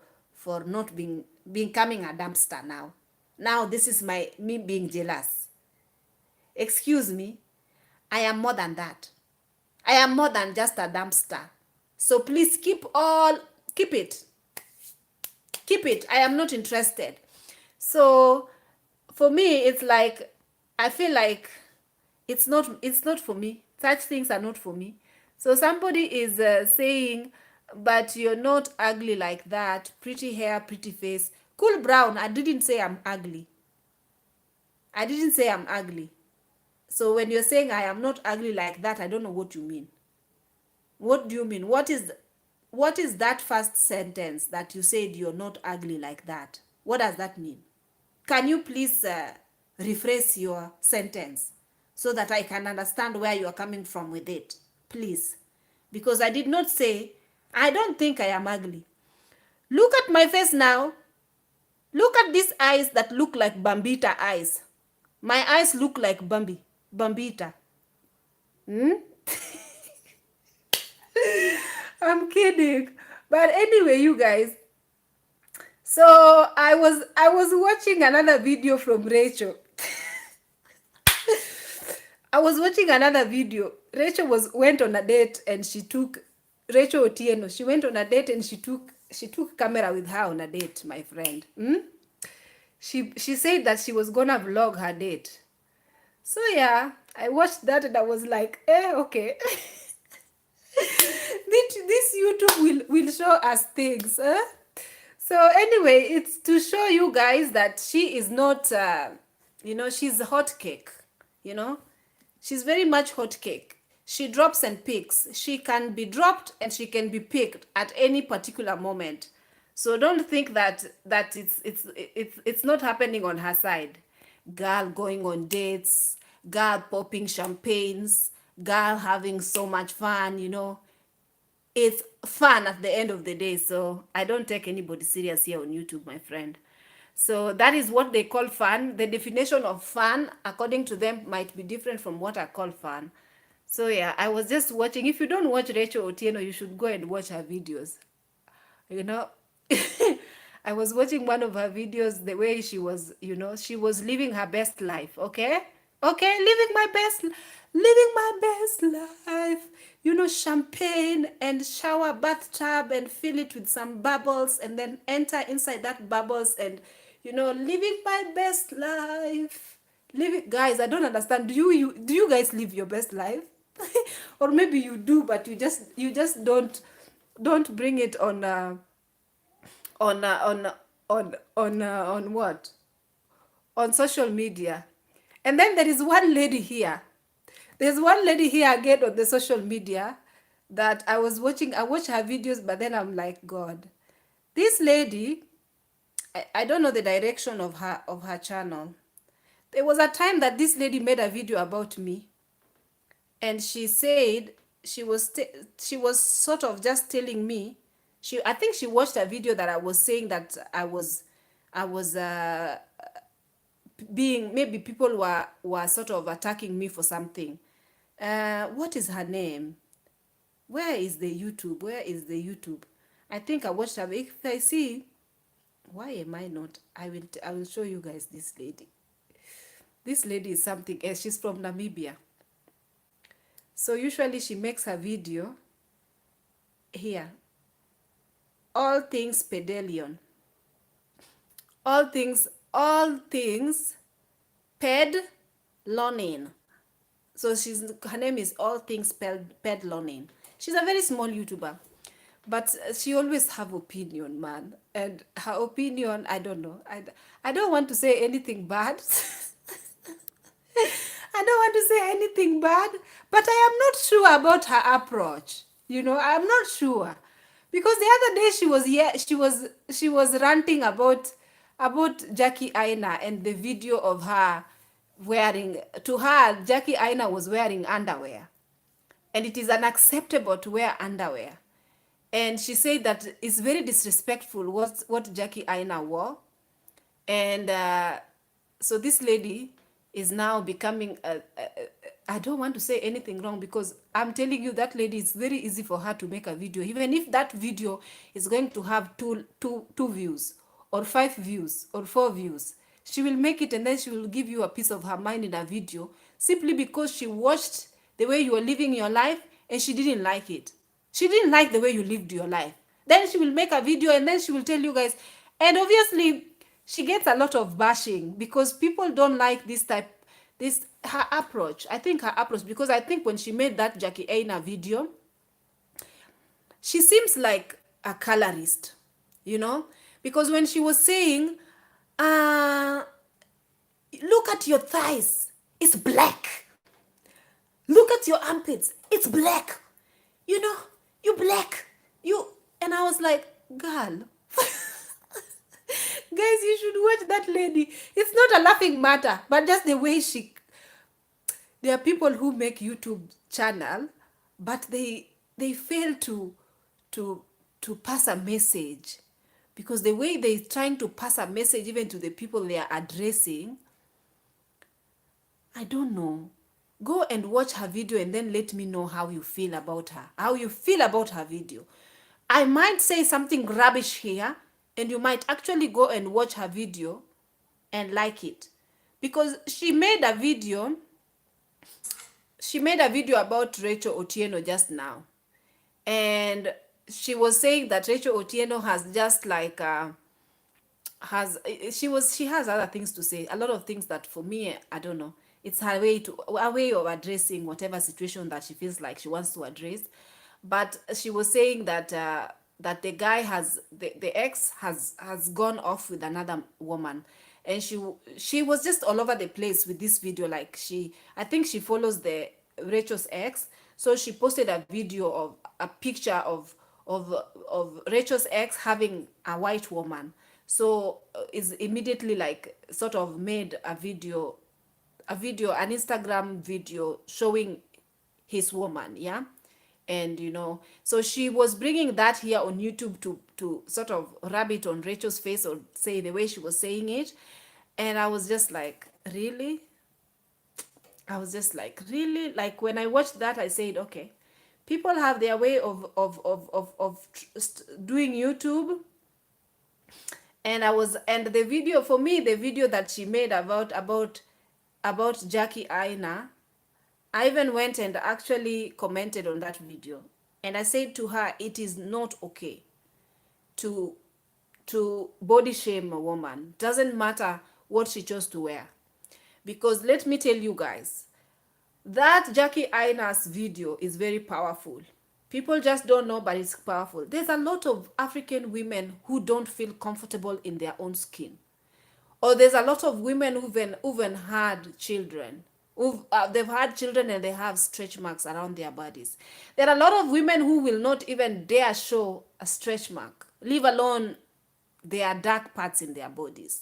not being becoming a dumpster now? Now this is me being jealous. Excuse me. I am more than that. I am more than just a dumpster. So please keep it. Keep it. I am not interested. So for me, it's like, I feel like it's not for me. Such things are not for me. So somebody is saying, but you're not ugly like that. Pretty hair, pretty face. Cool brown. I didn't say I'm ugly. I didn't say I'm ugly. So when you're saying I am not ugly like that, I don't know what you mean. What do you mean? What is that first sentence that you said you're not ugly like that? What does that mean? Can you please rephrase your sentence so that I can understand where you are coming from with it? Please. Because I did not say, I don't think I am ugly. Look at my face now. Look at these eyes that look like Bambita eyes. My eyes look like Bambita. I'm kidding. But anyway, you guys. So I was watching another video from Rachel. I was watching another video. Rachel went on a date, and Rachel Otieno. She went on a date, and she took camera with her on a date, my friend. She said that she was gonna vlog her date. So yeah, I watched that and I was like, okay. This YouTube will show us things. So anyway, it's to show you guys that she is not, she's hot cake. She's very much hot cake. She drops and picks. She can be dropped and she can be picked at any particular moment. So don't think that it's not happening on her side. Girl going on dates, girl popping champagnes, girl having so much fun, It's fun at the end of the day. So I don't take anybody serious here on YouTube, my friend. So that is what they call fun. The definition of fun, according to them, might be different from what I call fun. So yeah, I was just watching. If you don't watch Rachel Otieno, you should go and watch her videos. I was watching one of her videos, the way she was, you know, she was living her best life, okay? Okay, living my best life. You know, champagne and shower bathtub and fill it with some bubbles and then enter inside that bubbles and, you know, living my best life. Living, guys, I don't understand. Do you guys live your best life? Or maybe you do, but you just don't bring it on on what, on social media. And then there is one lady here, there's one lady here again on the social media that I was watching. I watch her videos, but then I'm like, God, this lady, I don't know the direction of her channel. There was a time that this lady made a video about me, and she said she was sort of just telling me, I think she watched a video that I was saying that I was being, maybe people were sort of attacking me for something. What is her name? Where is the YouTube? Where is the YouTube? I think I watched her. If I see, why am I not? I will show you guys this lady. This lady is something else. She's from Namibia. So usually she makes her video here. All things pedalion. All things pedlonin. So her name is All Things Pedlonin. She's a very small YouTuber, but she always have opinion, man. And her opinion, I don't know. I don't want to say anything bad. I don't want to say anything bad, but I am not sure about her approach. You know, I'm not sure. Because the other day she was ranting about Jackie Aina and the video of her wearing, to her Jackie Aina was wearing underwear. And it is unacceptable to wear underwear. And she said that it's very disrespectful what Jackie Aina wore. And so this lady is now becoming I don't want to say anything wrong, because I'm telling you that lady, it's very easy for her to make a video. Even if that video is going to have two views or 5 views or 4 views, she will make it, and then she will give you a piece of her mind in a video, simply because she watched the way you were living your life and she didn't like it. She didn't like the way you lived your life. Then she will make a video and then she will tell you guys. And obviously, she gets a lot of bashing because people don't like her approach. I think her approach, because I think when she made that Jackie Aina video, she seems like a colorist, you know? Because when she was saying, look at your thighs, it's black. Look at your armpits, it's black. You know, you black. And I was like, girl, guys, you should watch that lady. It's not a laughing matter, but just the way there are people who make YouTube channel, but they fail to pass a message, because the way they're trying to pass a message even to the people they are addressing, I don't know. Go and watch her video and then let me know how you feel about her. How you feel about her video. I might say something rubbish here, and you might actually go and watch her video and like it. Because she made a video about Rachel Otieno just now. And she was saying that Rachel Otieno has just like she has other things to say, a lot of things that for me, I don't know. It's a way of addressing whatever situation that she feels like she wants to address. But she was saying that that the guy the ex has gone off with another woman, and she was just all over the place with this video. Like, I think she follows the Rachel's ex, so she posted a video of a picture of Rachel's ex having a white woman. So is immediately like sort of made an Instagram video showing his woman, yeah. And you know, so she was bringing that here on YouTube to sort of rub it on Rachel's face, or say the way she was saying it. And I was just like, really? Like, when I watched that, I said, okay, people have their way of doing YouTube, And the video, for me, the video that she made about Jackie Aina, I even went and actually commented on that video. And I said to her, it is not okay to body shame a woman. Doesn't matter what she chose to wear. Because let me tell you guys, that Jackie Aina's video is very powerful. People just don't know, but it's powerful. There's a lot of African women who don't feel comfortable in their own skin. Or there's a lot of women who've had children. They've had children and they have stretch marks around their bodies. There are a lot of women who will not even dare show a stretch mark, leave alone their dark parts in their bodies.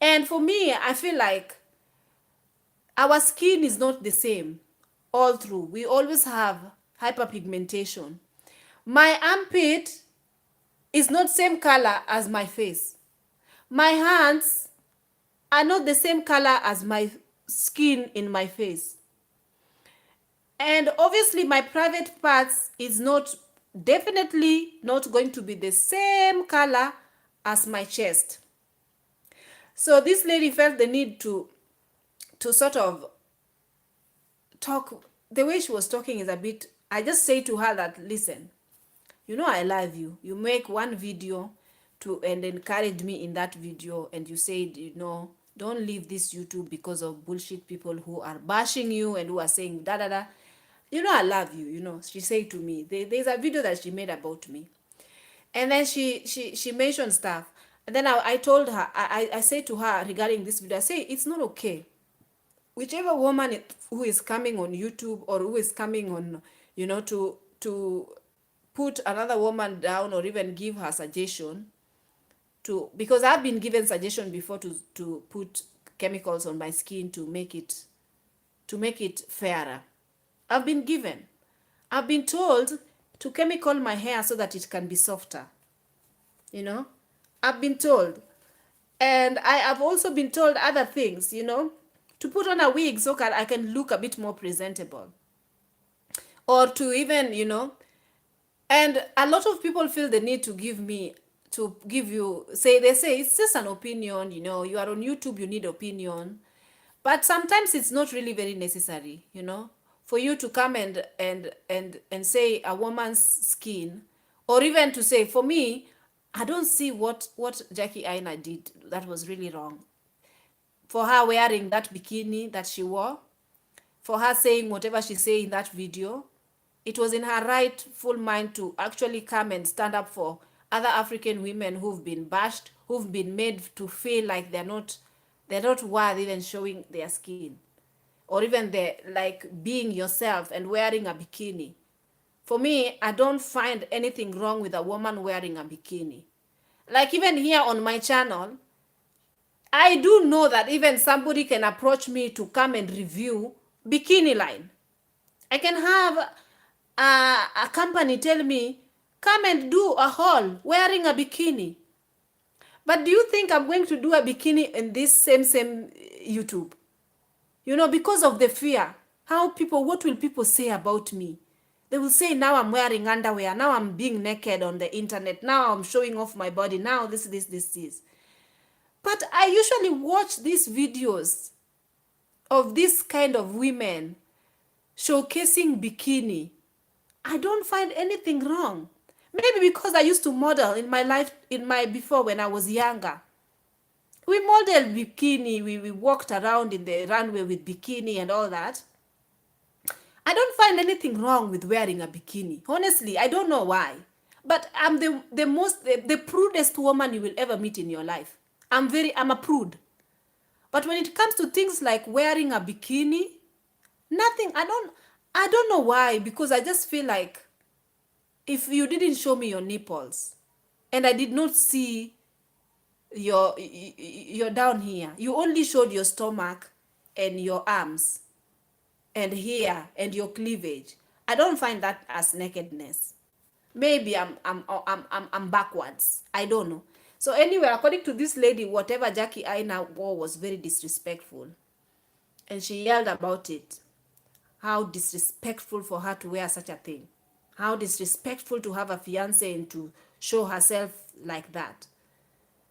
And for me, I feel like our skin is not the same all through. We always have hyperpigmentation. My armpit is not same color as my face. My hands are not the same color as my skin in my face. And obviously my private parts is definitely not going to be the same color as my chest. So this lady felt the need to sort of talk. The way she was talking is a bit, I just say to her that, listen, I love you. You make one video and encourage me in that video, and you said, don't leave this YouTube because of bullshit people who are bashing you and who are saying da da da. I love you. She said to me, there's a video that she made about me, and then she mentioned stuff, and then I told her, I said to her regarding this video, I say it's not okay. Whichever woman who is coming on YouTube or who is coming on, to put another woman down or even give her suggestion because I've been given suggestion before to put chemicals on my skin to make it fairer. I've been told to chemical my hair so that it can be softer. I've been told. And I have also been told other things, to put on a wig so that I can look a bit more presentable. Or to even, and a lot of people feel the need to they say it's just an opinion, you are on YouTube, you need opinion. But sometimes it's not really very necessary, for you to come and say a woman's skin, or even to say, for me, I don't see what Jackie Aina did that was really wrong. For her wearing that bikini that she wore, for her saying whatever she said in that video, it was in her rightful mind to actually come and stand up for other African women who've been bashed, who've been made to feel like they're not worth even showing their skin, or even being yourself and wearing a bikini. For me, I don't find anything wrong with a woman wearing a bikini. Like even here on my channel, I do know that even somebody can approach me to come and review bikini line. I can have a company tell me, come and do a haul wearing a bikini. But do you think I'm going to do a bikini in this same YouTube? Because of the fear. What will people say about me? They will say, now I'm wearing underwear. Now I'm being naked on the internet. Now I'm showing off my body. Now this. But I usually watch these videos of this kind of women showcasing bikini. I don't find anything wrong. Maybe because I used to model in my life, before when I was younger. We modeled bikini, we walked around in the runway with bikini and all that. I don't find anything wrong with wearing a bikini. Honestly, I don't know why. But I'm the prudest woman you will ever meet in your life. I'm a prude. But when it comes to things like wearing a bikini, nothing, I don't know why, because I just feel like if you didn't show me your nipples and I did not see your down here, you only showed your stomach and your arms and here and your cleavage, I don't find that as nakedness. Maybe I'm backwards. I don't know. So anyway, according to this lady, whatever Jackie Aina wore was very disrespectful. And she yelled about it. How disrespectful for her to wear such a thing. How disrespectful to have a fiancé and to show herself like that.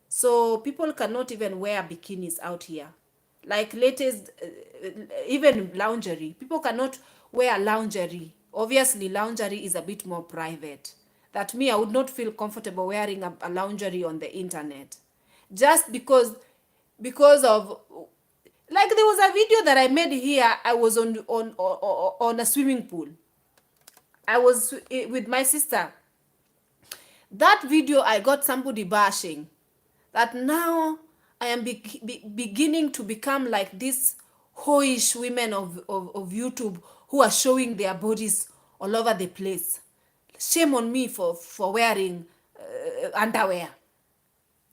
So people cannot even wear bikinis out here. Like latest, even lingerie. People cannot wear lingerie. Obviously, lingerie is a bit more private. That me, I would not feel comfortable wearing a lingerie on the internet. Just because of, like, there was a video that I made here. I was on a swimming pool. I was with my sister. That video, I got somebody bashing that now I am beginning to become like these hoish women of YouTube who are showing their bodies all over the place. Shame on me for wearing underwear.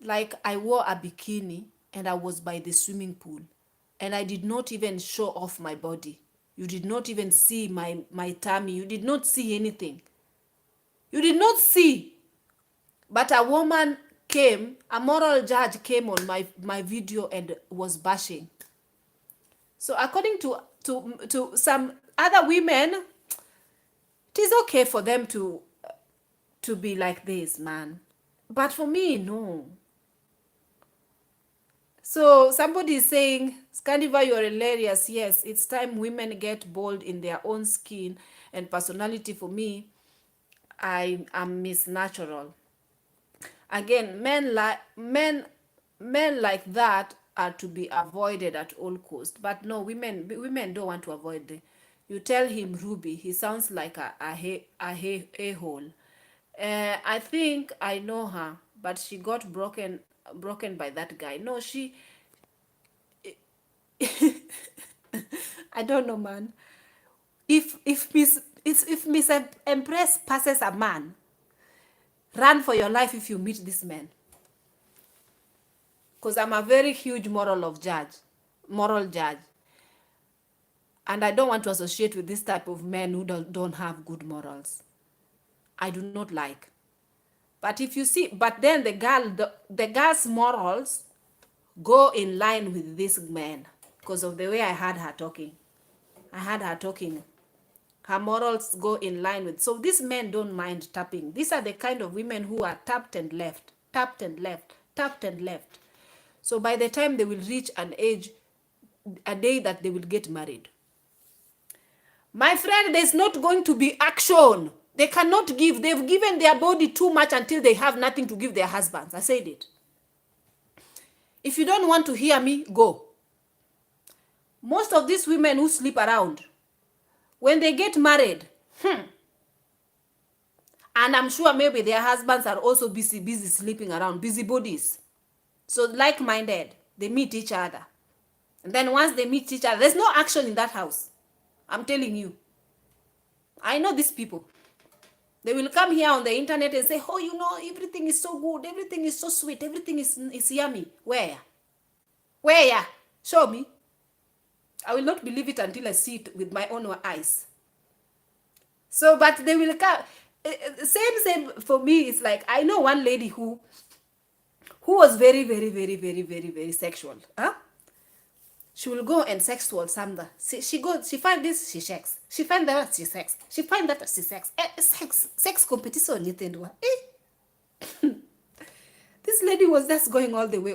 Like, I wore a bikini and I was by the swimming pool and I did not even show off my body. You did not even see my tummy. You did not see anything. You did not see. But a woman came, a moral judge came on my video and was bashing. So according to some other women, it is okay for them to be like this, man. But for me, no. So somebody is saying, Scandiva, you're hilarious. Yes, it's time women get bold in their own skin and personality. For me, I am Miss Natural. Again, men like that are to be avoided at all cost. But no, women don't want to avoid them. You tell him Ruby, he sounds like a hole. I think I know her, but she got broken by that guy. No, she I don't know, man. If Miss Empress passes a man, run for your life if you meet this man. Because I'm a very huge moral judge. And I don't want to associate with this type of men who don't have good morals. I do not like. But if you see, but then the girl's morals go in line with this man because of the way I had her talking. Her morals go in line with. So these men don't mind tapping. These are the kind of women who are tapped and left, tapped and left, tapped and left. So by the time they will reach an age, a day that they will get married, my friend, there's not going to be action. They cannot give. They've given their body too much until they have nothing to give their husbands. I said it. If you don't want to hear me, go. Most of these women who sleep around, when they get married, and I'm sure maybe their husbands are also busy sleeping around, busy bodies. So like-minded, they meet each other. And then once they meet each other, there's no action in that house. I'm telling you. I know these people. They will come here on the internet and say, oh, you know, everything is so good, everything is so sweet, everything is yummy. Where? Show me. I will not believe it until I see it with my own eyes. So, but they will come. Same for me. It's like, I know one lady who was very, very, very, very, very, very sexual. She will go and sexual something. She find this, she sex. She find that, she sex. She find that, she sex. Sex competition, you think? This lady was just going all the way.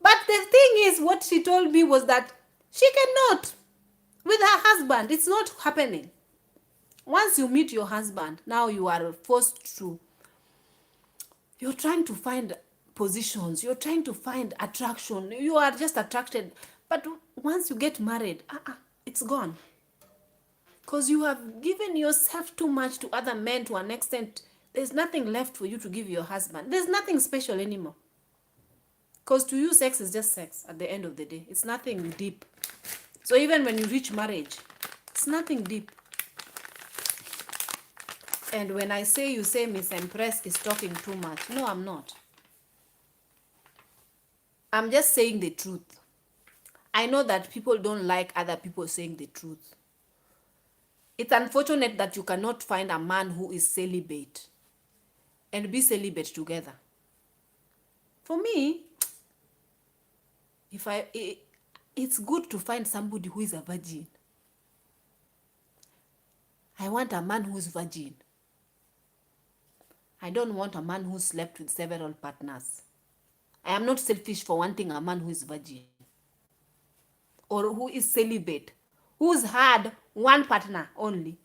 But the thing is, what she told me was that she cannot with her husband. It's not happening. Once you meet your husband, now you are forced to. You're trying to find positions. You're trying to find attraction. You are just attracted. But once you get married, it's gone. Because you have given yourself too much to other men to an extent. There's nothing left for you to give your husband. There's nothing special anymore. Because to you, sex is just sex at the end of the day. It's nothing deep. So even when you reach marriage, it's nothing deep. And when I say you say Miss Empress is talking too much, no, I'm not. I'm just saying the truth. I know that people don't like other people saying the truth. It's unfortunate that you cannot find a man who is celibate and be celibate together. For me, it's good to find somebody who is a virgin. I want a man who is virgin. I don't want a man who slept with several partners. I am not selfish for wanting a man who is virgin or who is celibate, who's had one partner only.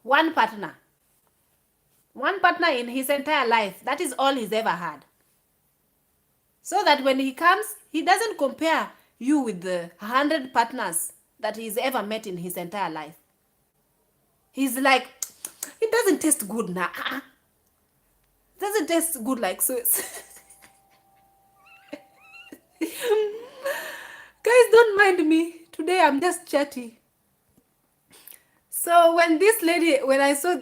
One partner. One partner in his entire life. That is all he's ever had. So that when he comes, he doesn't compare you with the 100 partners that he's ever met in his entire life. He's like, it doesn't taste good now. It doesn't taste good like so. Guys, don't mind me. Today I'm just chatty. So when I saw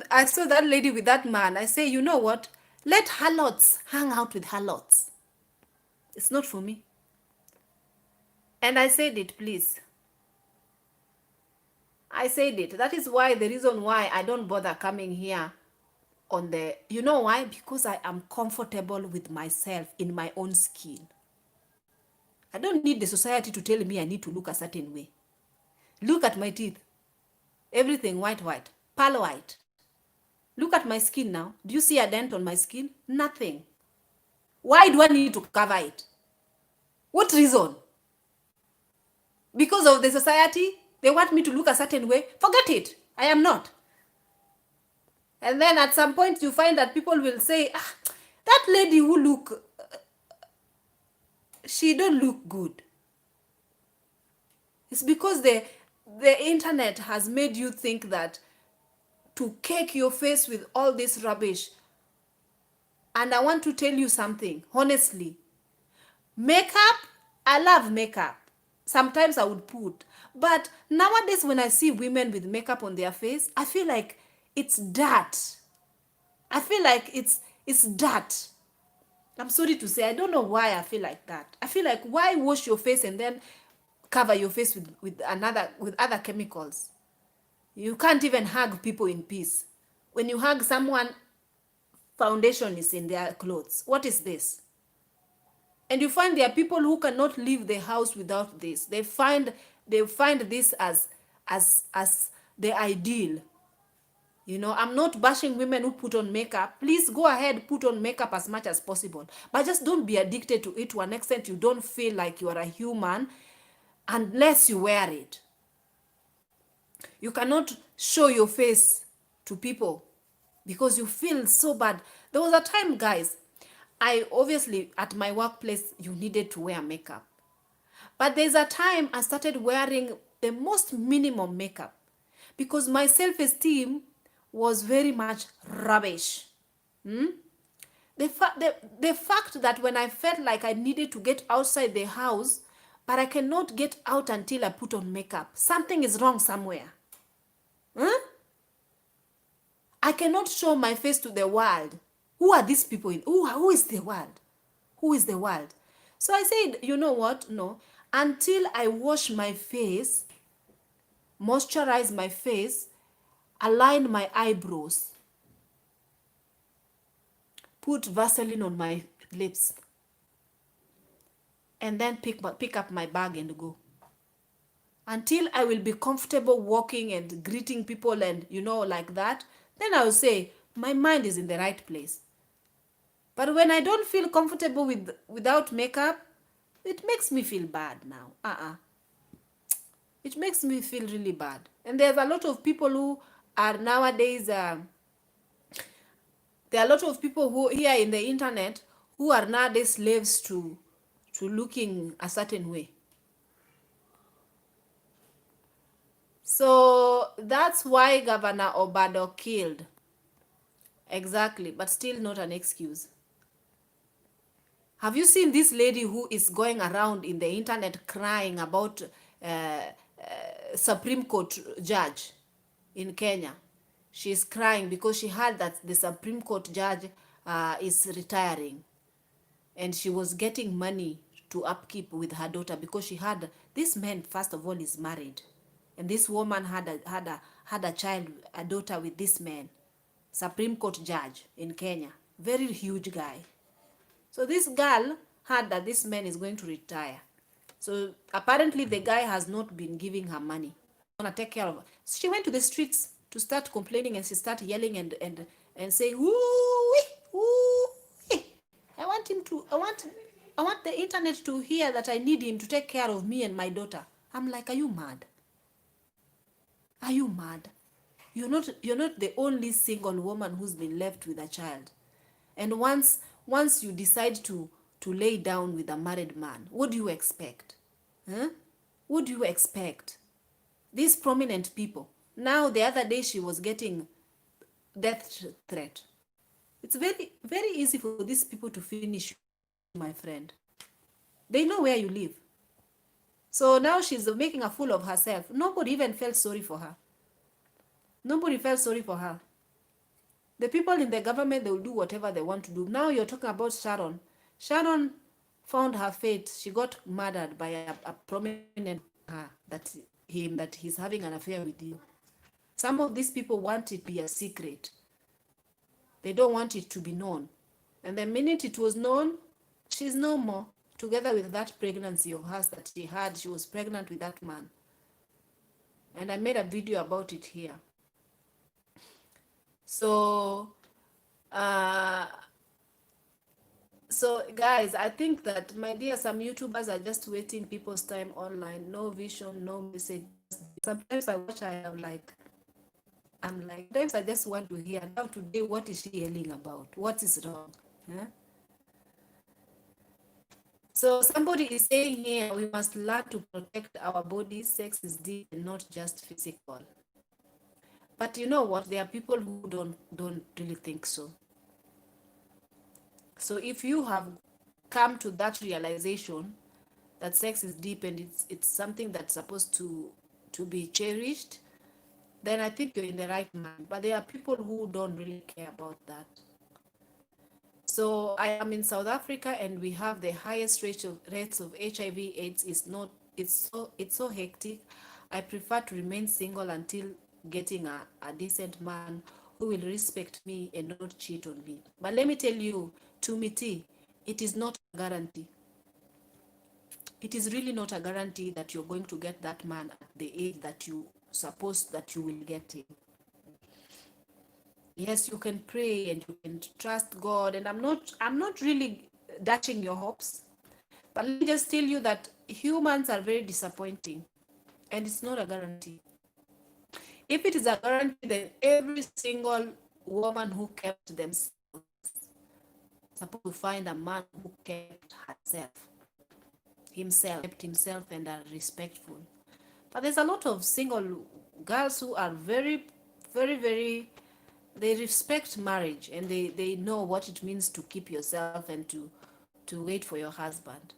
that lady with that man, I say, you know what? Let harlots hang out with harlots. It's not for me. And I said it, please. I said it. That is why the reason why I don't bother coming here on the, you know why? Because I am comfortable with myself in my own skin. I don't need the society to tell me I need to look a certain way. Look at my teeth. Everything white, pearl white. Look at my skin now. Do you see a dent on my skin? Nothing. Why do I need to cover it? What reason? Because of the society? They want me to look a certain way? Forget it. I am not. And then at some point you find that people will say, that lady who look, she don't look good. It's because the internet has made you think that to cake your face with all this rubbish. And I want to tell you something, honestly. Makeup, I love makeup. Sometimes I would put. But nowadays when I see women with makeup on their face, I feel like it's dirt. I feel like it's dirt. I'm sorry to say, I don't know why I feel like that. I feel like, why wash your face and then cover your face with other chemicals? You can't even hug people in peace. When you hug someone, foundation is in their clothes. What is this? And you find there are people who cannot leave the house without this. They find this as the ideal. You know, I'm not bashing women who put on makeup. Please go ahead, put on makeup as much as possible. But just don't be addicted to it to an extent you don't feel like you are a human unless you wear it. You cannot show your face to people because you feel so bad. There was a time, guys, I obviously, at my workplace, you needed to wear makeup. But there's a time I started wearing the most minimum makeup because my self-esteem was very much rubbish. The fact that when I felt like I needed to get outside the house, but I cannot get out until I put on makeup, something is wrong somewhere. I cannot show my face to the world. Who are these people? Who is the world? Who is the world? So I said, you know what? No. Until I wash my face, moisturize my face, align my eyebrows, put Vaseline on my lips, and then pick up my bag and go. Until I will be comfortable walking and greeting people and, you know, like that, then I will say, my mind is in the right place. But when I don't feel comfortable without makeup, it makes me feel bad now. It makes me feel really bad. And there's a lot of people who are nowadays, there are a lot of people who here in the internet who are nowadays slaves to looking a certain way. So that's why Governor Obado killed. Exactly, but still not an excuse. Have you seen this lady who is going around in the internet crying about Supreme Court judge in Kenya? She's crying because she heard that the Supreme Court judge is retiring. And she was getting money to upkeep with her daughter because she had, this man, first of all, is married. And this woman had a child, a daughter with this man, Supreme Court judge in Kenya. Very huge guy. So this girl heard that this man is going to retire. So apparently the guy has not been giving her money. Gonna take care of her. So she went to the streets to start complaining, and she started yelling and saying, "Ooh, ooh, I want him I want the internet to hear that I need him to take care of me and my daughter. I'm like, are you mad? Are you mad? You're not the only single woman who's been left with a child. And once you decide to lay down with a married man, what do you expect? Huh? What do you expect? These prominent people. Now the other day she was getting death threat. It's very, very easy for these people to finish you, my friend. They know where you live. So now she's making a fool of herself. Nobody even felt sorry for her. Nobody felt sorry for her. The people in the government, they will do whatever they want to do. Now you're talking about Sharon. Sharon found her fate. She got murdered by a prominent that he's having an affair with you. Some of these people want it to be a secret. They don't want it to be known. And the minute it was known, she's no more. Together with that pregnancy of hers that she had, she was pregnant with that man. And I made a video about it here. So, guys, I think that, my dear, some YouTubers are just wasting people's time online. No vision, no message. Sometimes I watch, I'm like, sometimes I just want to hear, now today, what is she yelling about? What is wrong? Huh? So somebody is saying here, we must learn to protect our bodies. Sex is deep and not just physical. But you know what? There are people who don't really think so. So if you have come to that realization that sex is deep and it's something that's supposed to be cherished, then I think you're in the right mind. But there are people who don't really care about that. So I am in South Africa, and we have the highest rates of HIV/AIDS. It's so hectic. I prefer to remain single until getting a decent man who will respect me and not cheat on me. But let me tell you, to me, it is not a guarantee. It is really not a guarantee that you're going to get that man at the age that you suppose that you will get him. Yes, you can pray and you can trust God, and I'm not really dashing your hopes, but let me just tell you that humans are very disappointing, and it's not a guarantee. If it is a guarantee, then every single woman who kept themselves supposed to find a man who kept kept himself and are respectful. But there's a lot of single girls who are very, very, very, they respect marriage, and they know what it means to keep yourself and to wait for your husband.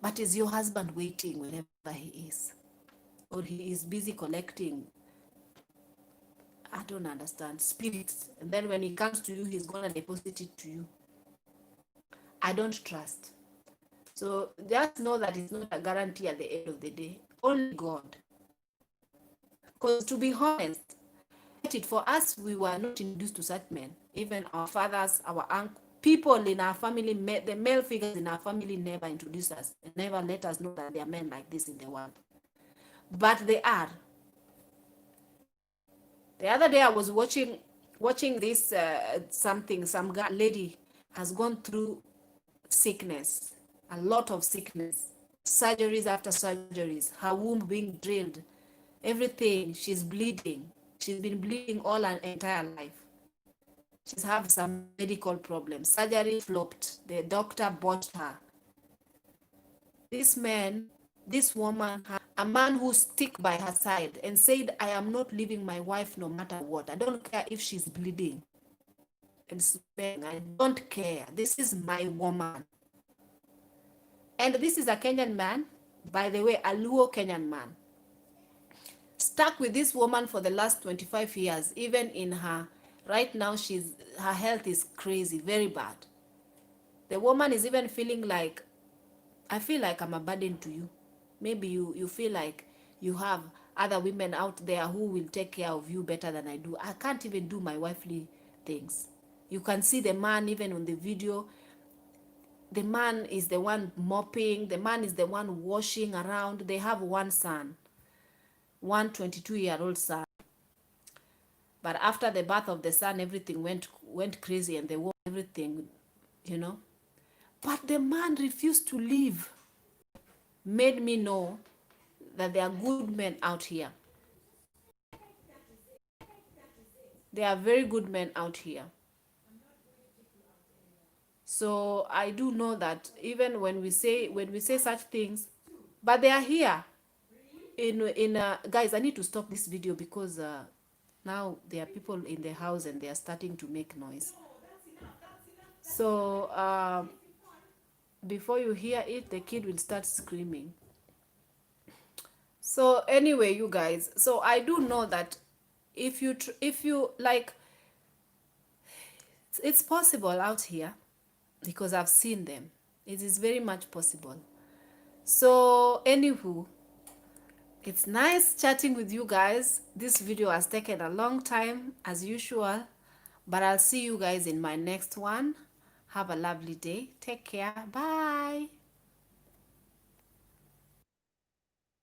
But is your husband waiting wherever he is? Or he is busy collecting, I don't understand, spirits, and then when he comes to you, he's going to deposit it to you? I don't trust. So just know that it's not a guarantee at the end of the day. Only God. Because to be honest, for us, we were not introduced to such men. Even our fathers, our uncles, people in our family, the male figures in our family never introduced us and never let us know that there are men like this in the world. But they are. The other day I was watching this some lady has gone through sickness, a lot of sickness, surgeries after surgeries, her womb being drilled, everything. She's bleeding. She's been bleeding all her entire life. She's had some medical problems. Surgery flopped. The doctor botched her. This woman, a man who stick by her side and said, I am not leaving my wife no matter what. I don't care if she's bleeding and sweating. I don't care. This is my woman. And this is a Kenyan man, by the way, a Luo Kenyan man. Stuck with this woman for the last 25 years, even in her, right now, her health is crazy, very bad. The woman is even feeling like, I feel like I'm a burden to you. Maybe you feel like you have other women out there who will take care of you better than I do. I can't even do my wifely things. You can see the man even on the video. The man is the one mopping. The man is the one washing around. They have one son, one 22-year-old son. But after the birth of the son, everything went crazy, and they wore everything, you know. But the man refused to leave. Made me know that there are good men out here. There are very good men out here. So I do know that even when we say such things, but they are here. Guys, I need to stop this video because now there are people in the house and they are starting to make noise. So before you hear it, the kid will start screaming. So anyway, you guys, so I do know that if you like, it's possible out here because I've seen them. It is very much possible. So anywho, it's nice chatting with you guys. This video has taken a long time as usual, but I'll see you guys in my next one. Have a lovely day. Take care. Bye.